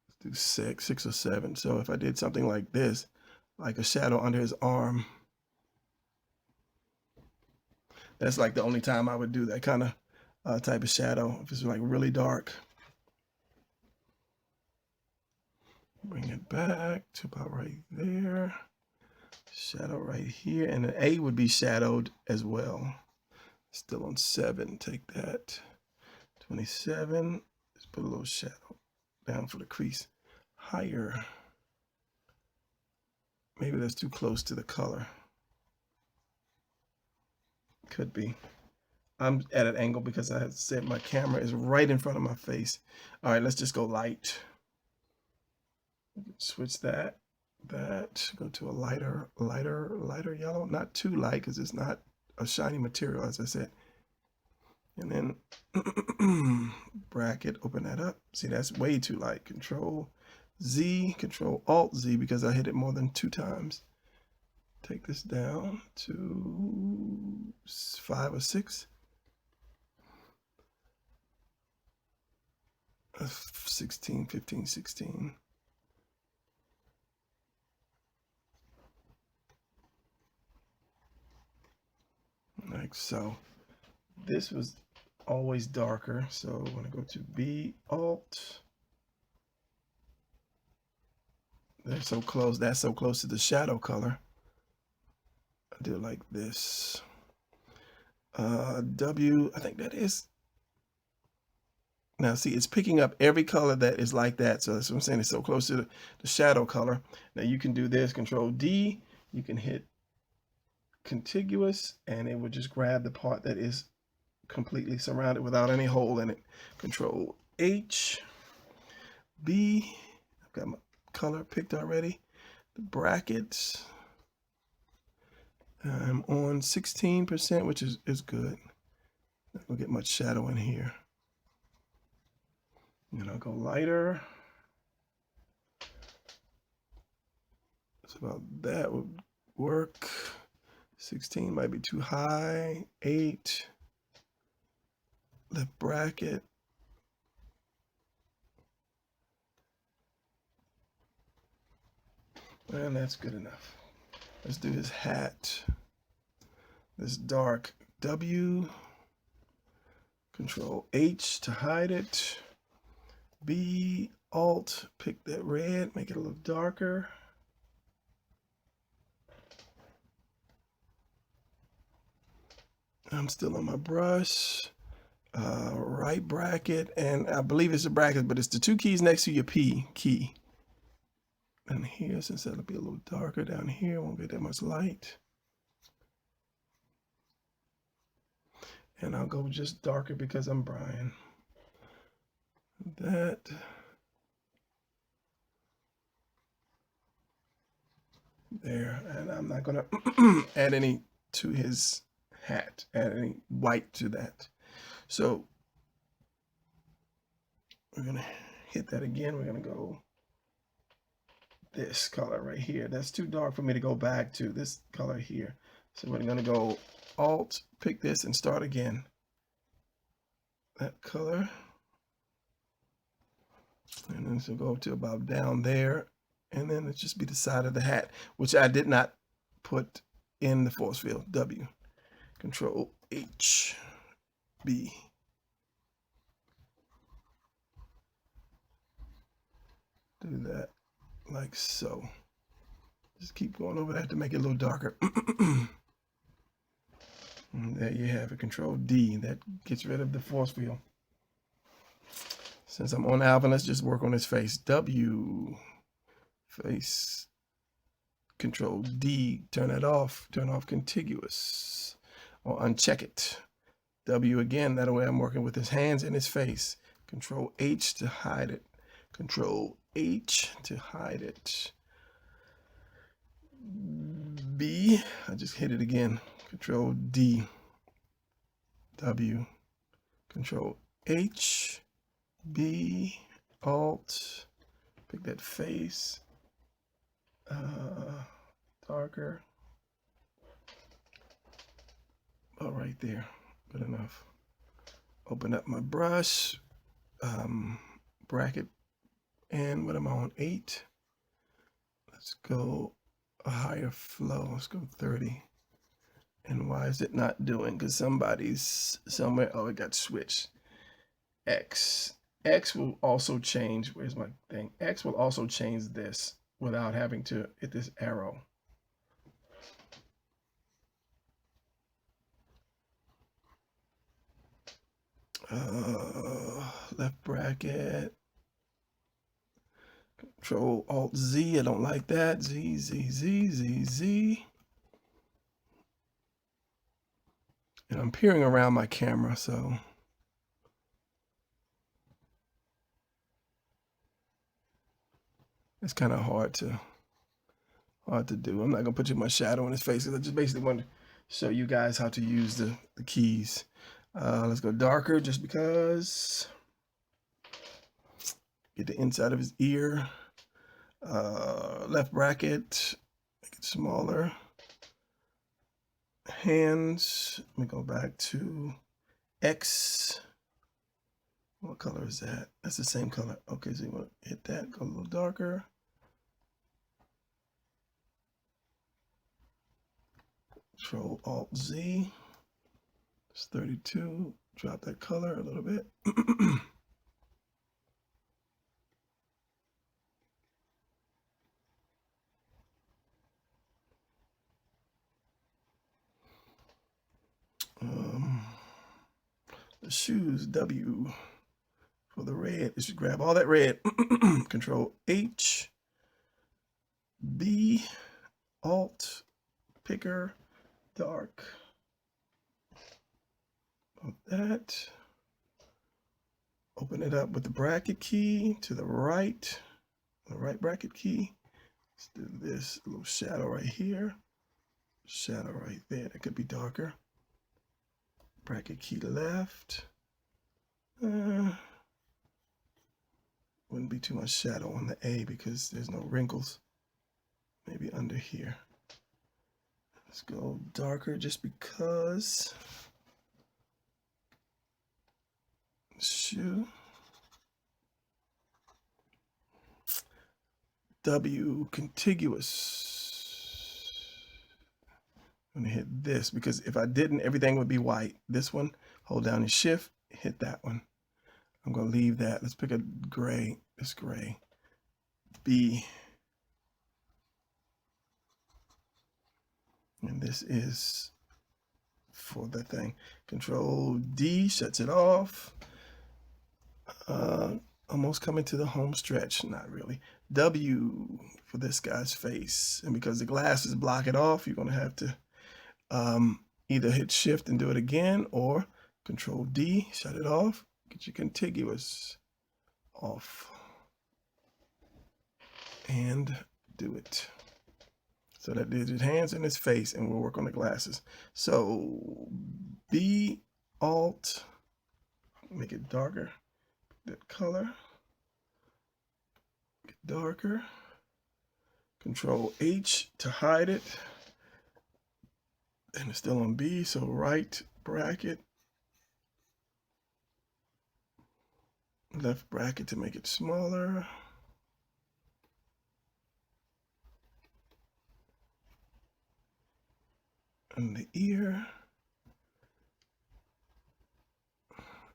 Let's do 6 or 7. So if I did something like this, like a shadow under his arm, that's like the only time I would do that kind of type of shadow. If it's like really dark. Bring it back to about right there. Shadow right here. And an A would be shadowed as well. Still on 7. Take that. 27. Let's put a little shadow down for the crease. Higher. Maybe that's too close to the color. Could be. I'm at an angle because I had said my camera is right in front of my face. All right, let's just go light. Switch that, go to a lighter yellow, not too light because it's not a shiny material, as I said. And then bracket, open that up. See, that's way too light. Control Z, Control Alt Z because I hit it more than 2 times. Take this down to 5 or 6. 16, 15, 16. Like so. This was always darker, so I'm going to go to B, Alt. They're so close. That's so close to the shadow color. I do it like this. W, I think that is. Now see, it's picking up every color that is like that. So that's what I'm saying. It's so close to the shadow color. Now you can do this, Control D. You can hit contiguous and it will just grab the part that is completely surrounded without any hole in it. Control H, B, I've got my color picked already. The brackets, I'm on 16%, which is good. Not gonna get much shadow in here. And I'll go lighter. So about that would work. 16 might be too high. 8. Left bracket. And that's good enough. Let's do his hat. This dark W. Control H to hide it. B, Alt, pick that red, make it a little darker. I'm still on my brush. Right bracket, and I believe it's a bracket, but it's the 2 keys next to your P key. And here, since that'll be a little darker down here, won't get that much light. And I'll go just darker because I'm Brian. That. There, and I'm not gonna add any to his hat, add any white to that. So we're gonna hit that again. We're gonna go this color right here. That's too dark for me to go back to this color here. So we're gonna go Alt, pick this and start again. That color. And then so go to about down there. And then it's just be the side of the hat, which I did not put in the force field. W. Control H. B. Do that like so. Just keep going over that to make it a little darker. And there you have it, Control D. That gets rid of the force field. Since I'm on Alvin, let's just work on his face. W, face, Control D, turn it off. Turn off contiguous, or uncheck it. W again, that way I'm working with his hands and his face. Control H to hide it. Control H to hide it. B, I just hit it again. Control D. W. Control H. B. Alt. Pick that face. Darker. About right there. Good enough. Open up my brush. Bracket. And what am I on? 8. Let's go a higher flow. Let's go 30. And why is it not doing? Because somebody's somewhere. Oh, it got switched. X. X will also change. Where's my thing? X will also change this without having to hit this arrow. Left bracket. Control Alt Z. I don't like that. Z, Z, Z, Z, Z. And I'm peering around my camera, so it's kind of hard to do. I'm not gonna put too much shadow in his face because I just basically want to show you guys how to use the keys. Let's go darker just because. Get the inside of his ear. Left bracket, make it smaller. Hands, let me go back to X. What color is that? That's the same color. Okay, so you want to hit that, go a little darker. Control Alt Z. It's 32. Drop that color a little bit. The shoes, W for the red. It should grab all that red. Control H, B, Alt, picker, dark. Like that. Open it up with the bracket key to the right bracket key. Let's do this, a little shadow right here, shadow right there. That could be darker. Bracket key left. Wouldn't be too much shadow on the A because there's no wrinkles. Maybe under here. Let's go darker just because. Shoe. W, contiguous. I'm gonna hit this because if I didn't, everything would be white. This one, hold down and shift, hit that one. I'm gonna leave that. Let's pick a gray, this gray. B. And this is for the thing. Control D shuts it off. Almost coming to the home stretch, not really. W for this guy's face. And because the glasses block it off, you're gonna have to either hit shift and do it again, or Control D, shut it off, get your contiguous off, and do it. So that did his hands and his face, and we'll work on the glasses. So B, Alt, make it darker, that color, get darker, Control H to hide it. And it's still on B, so right bracket, left bracket to make it smaller. And the ear.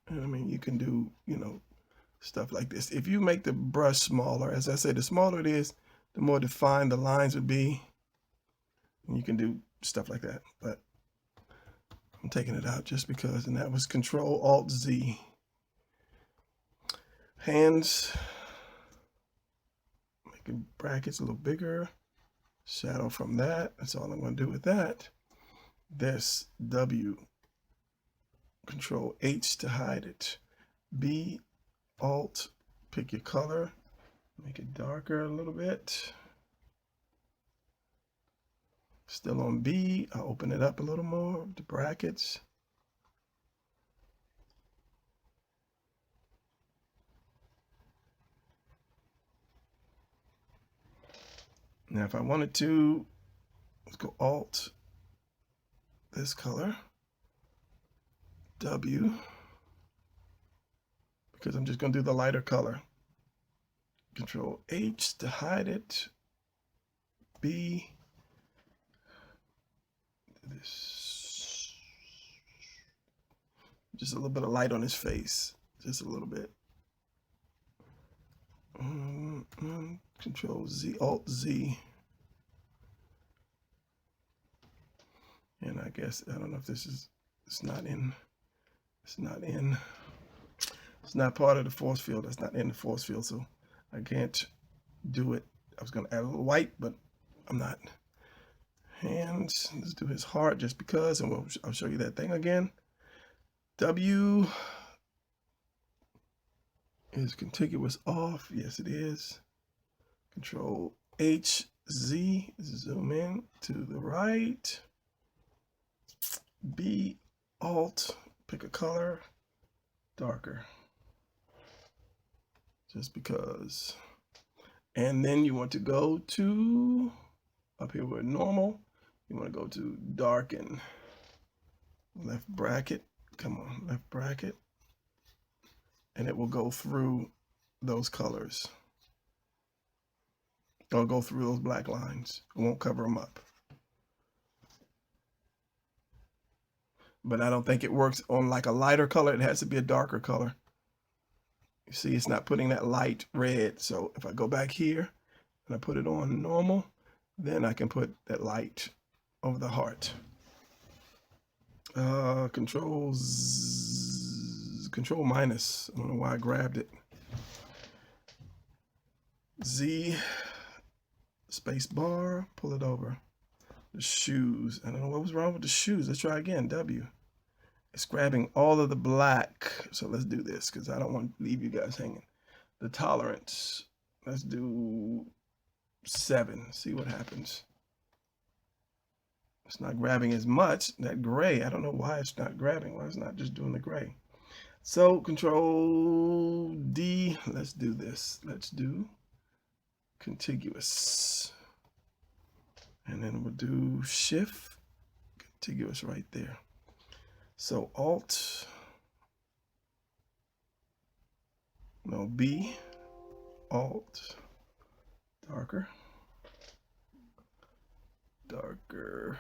And I mean, you can do, stuff like this. If you make the brush smaller, as I said, the smaller it is, the more defined the lines would be. And you can do stuff like that. But I'm taking it out just because, and that was Control Alt Z. Hands, making brackets a little bigger. Shadow from that. That's all I'm going to do with that. This W, Control H to hide it. B, Alt, pick your color, make it darker a little bit. Still on B, I'll open it up a little more, the brackets. Now if I wanted to, let's go Alt, this color, W, because I'm just going to do the lighter color. Control H to hide it, B, this, just a little bit of light on his face, just a little bit. Control Z, Alt Z. And I guess, I don't know if this is, it's not part of the force field. It's not in the force field, so I can't do it. I was gonna add a little white, but I'm not. Hands, let's do his heart just because, and I'll show you that thing again. W is contiguous off. Yes, it is. Control H, Z, zoom in to the right. B, Alt, pick a color, darker. Just because. And then you want to go to, up here where normal, you want to go to darken. Left bracket, come on, left bracket. And it will go through those colors. It'll go through those black lines. It won't cover them up. But I don't think it works on like a lighter color. It has to be a darker color. You see, it's not putting that light red. So if I go back here and I put it on normal, then I can put that light over the heart. Control minus. I don't know why I grabbed it. Z, space bar, pull it over. The shoes. I don't know what was wrong with the shoes. Let's try again. W. It's grabbing all of the black. So let's do this because I don't want to leave you guys hanging. The tolerance. Let's do 7. See what happens. It's not grabbing as much. That gray, I don't know why it's not grabbing. Why it's not just doing the gray. So Control D. Let's do this. Let's do contiguous. And then we'll do Shift, contiguous right there. So Alt, no, B, Alt, darker, darker,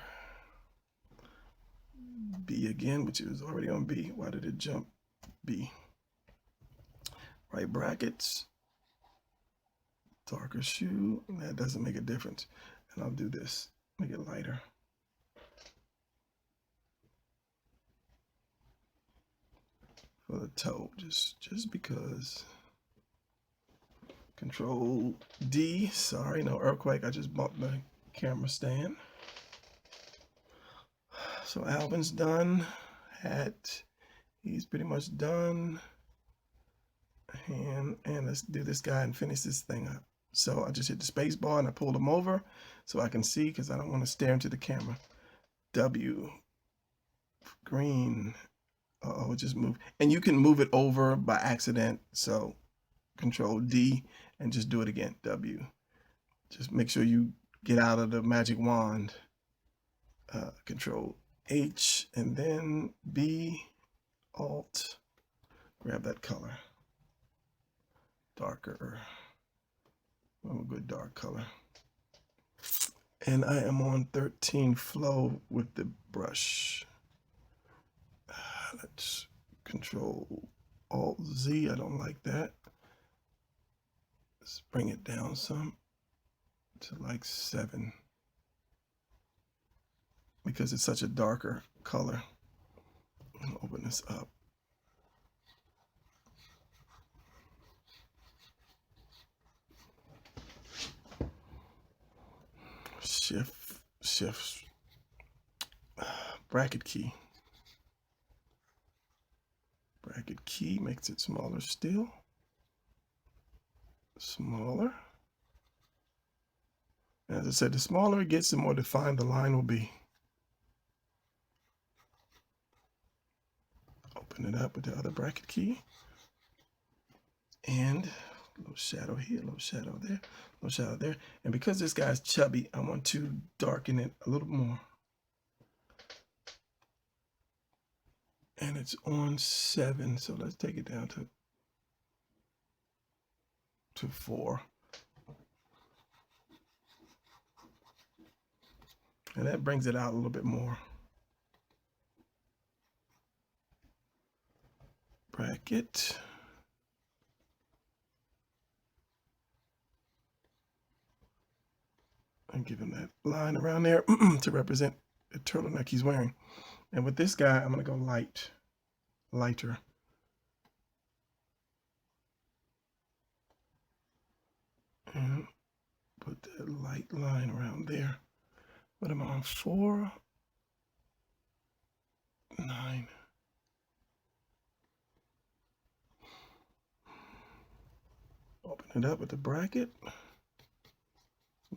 B again, which is already on B. Why did it jump B? Right brackets, darker shoe, that doesn't make a difference. And I'll do this, make it lighter. For the toe, just because. Control D, sorry, no earthquake, I just bumped the camera stand. So Alvin's done. Hét, he's pretty much done. And let's do this guy and finish this thing up. So I just hit the space bar and I pulled him over so I can see because I don't want to stare into the camera. W, green. Uh-oh, it just moved. And you can move it over by accident. So Control D and just do it again. W. Just make sure you get out of the magic wand. Control H and then B, Alt, grab that color. Darker. Oh, a good dark color. And I am on 13 flow with the brush. Let's Control Alt Z. I don't like that. Let's bring it down some to like 7 because it's such a darker color. Open this up. Shift, bracket key. Bracket key makes it smaller still. Smaller. As I said, the smaller it gets, the more defined the line will be. Open it up with the other bracket key. And a little shadow here, a little shadow there, a little shadow there. And because this guy's chubby, I want to darken it a little more. And it's on 7, so let's take it down to 4. And that brings it out a little bit more. Bracket. And give him that line around there to represent the turtleneck he's wearing. And with this guy, I'm going to go lighter. And put that light line around there. What am I on? 4, 9. Open it up with the bracket.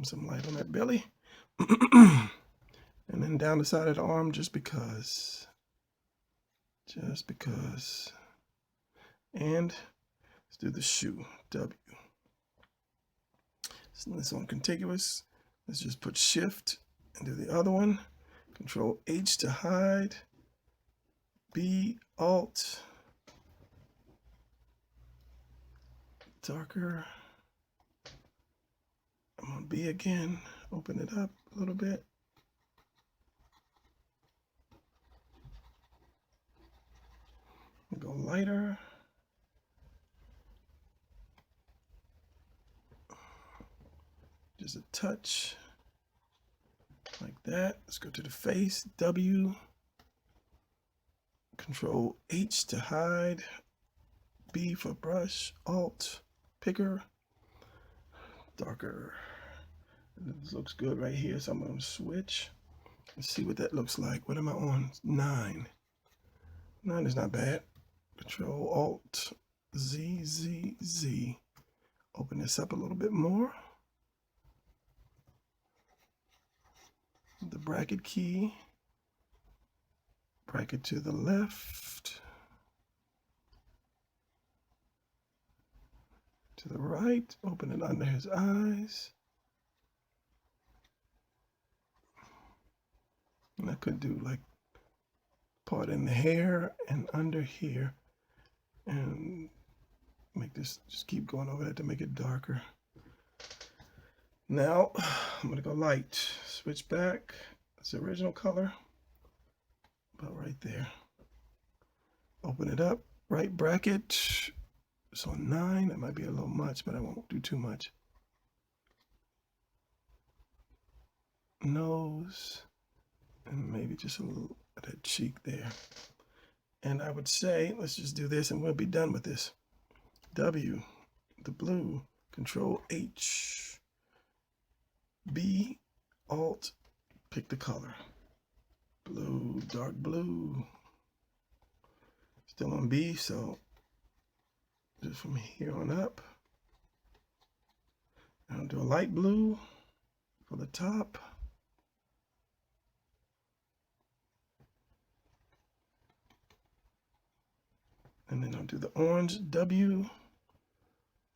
Some light on that belly. And then down the side of the arm, just because. And let's do the shoe, W. So this one contiguous. Let's just put shift and do the other one. Control H to hide. B, Alt. Darker. I'm on B again. Open it up a little bit. Go lighter. Just a touch. Like that. Let's go to the face. W. Control H to hide. B for brush. Alt. Picker. Darker. This looks good right here, so I'm going to switch. Let's see what that looks like. What am I on? 9. 9 is not bad. Control Alt Z, Z, Z. Open this up a little bit more. The bracket key. Bracket to the left. To the right. Open it under his eyes. And I could do like part in the hair and under here. And make this, just keep going over that to make it darker. Now, I'm going to go light. Switch back. That's the original color. About right there. Open it up. Right bracket. It's on 9. That might be a little much, but I won't do too much. Nose. And maybe just a little of that cheek there. And I would say, let's just do this and we'll be done with this. W, the blue, Control H, B, Alt, pick the color. Blue, dark blue. Still on B, so just from here on up. I'll do a light blue for the top. And then I'll do the orange W.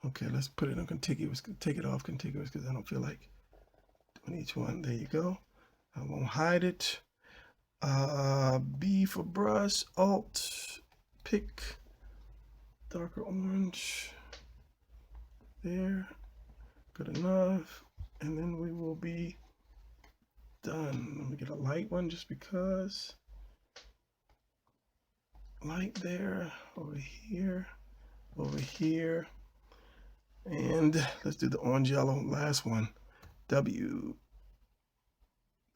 Okay, let's put it on contiguous. Take it off contiguous because I don't feel like doing each one. There you go. I won't hide it. B for brush. Alt. Pick. Darker orange. There. Good enough. And then we will be done. Let me get a light one just because. Light there, over here, and let's do the orange yellow, last one. W,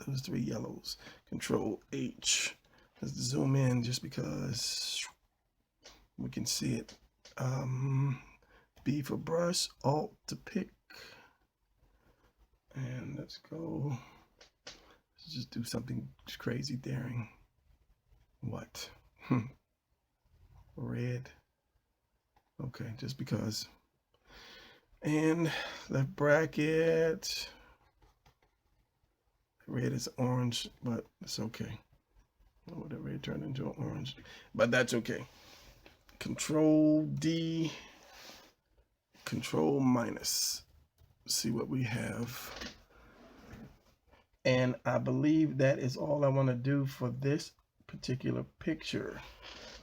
those 3 yellows. Control H, Let's zoom in just because we can see it. B for brush, Alt to pick. And let's go. Let's just do something crazy daring. What? Red. Okay, just because. And left bracket. Red is orange, but it's okay. Oh, the red turned into an orange, but that's okay. Control D, Control minus. See what we have. And I believe that is all I want to do for this particular picture.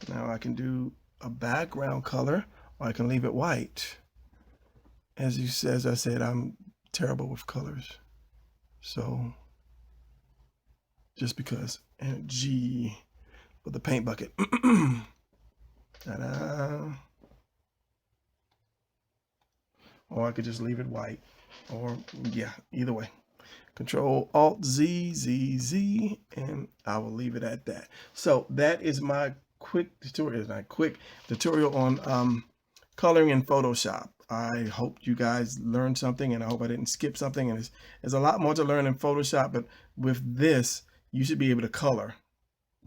Now I can do a background color, or I can leave it white. As I said, I'm terrible with colors. So just because. And G for the paint bucket. Ta-da. Or I could just leave it white. Or yeah, either way. Control Alt Z, Z, Z, and I will leave it at that. So that is my quick tutorial. Not quick tutorial on coloring in Photoshop. I hope you guys learned something, and I hope I didn't skip something. And there's a lot more to learn in Photoshop, but with this, you should be able to color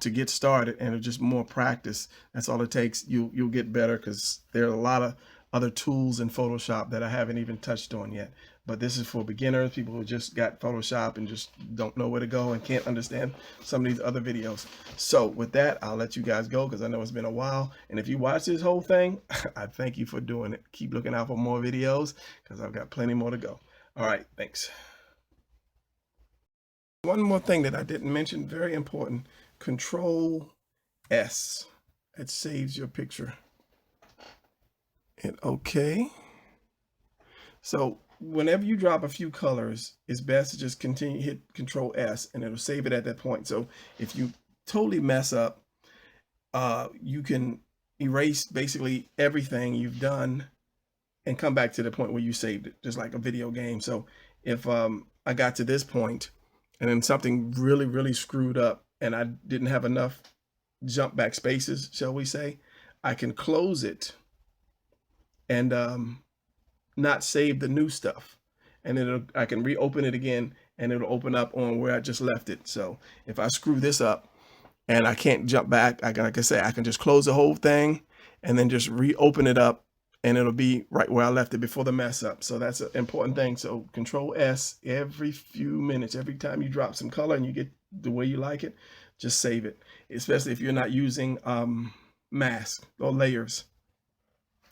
to get started, and it's just more practice. That's all it takes. You'll get better, because there are a lot of other tools in Photoshop that I haven't even touched on yet. But this is for beginners, people who just got Photoshop and just don't know where to go and can't understand some of these other videos. So with that, I'll let you guys go, because I know it's been a while. And if you watch this whole thing, I thank you for doing it. Keep looking out for more videos, because I've got plenty more to go. All right, thanks. One more thing that I didn't mention, very important. Control S. It saves your picture. Hit OK. So whenever you drop a few colors, it's best to just continue, hit Control S, and it'll save it at that point. So if you totally mess up, you can erase basically everything you've done and come back to the point where you saved it, just like a video game. So if I got to this point and then something really, really screwed up and I didn't have enough jump back spaces, shall we say, I can close it and not save the new stuff. And I can reopen it again, and it'll open up on where I just left it. So if I screw this up and I can't jump back, like I say, I can just close the whole thing and then just reopen it up, and it'll be right where I left it before the mess up. So that's an important thing. So Control S every few minutes, every time you drop some color and you get the way you like it, just save it, especially if you're not using masks or layers.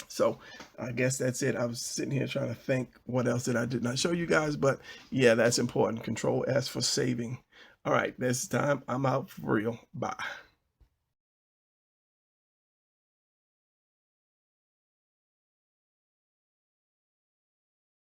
So I guess that's it. I was sitting here trying to think what else that I did not show you guys, but yeah, that's important. Control S for saving. All right, this time I'm out for real. Bye.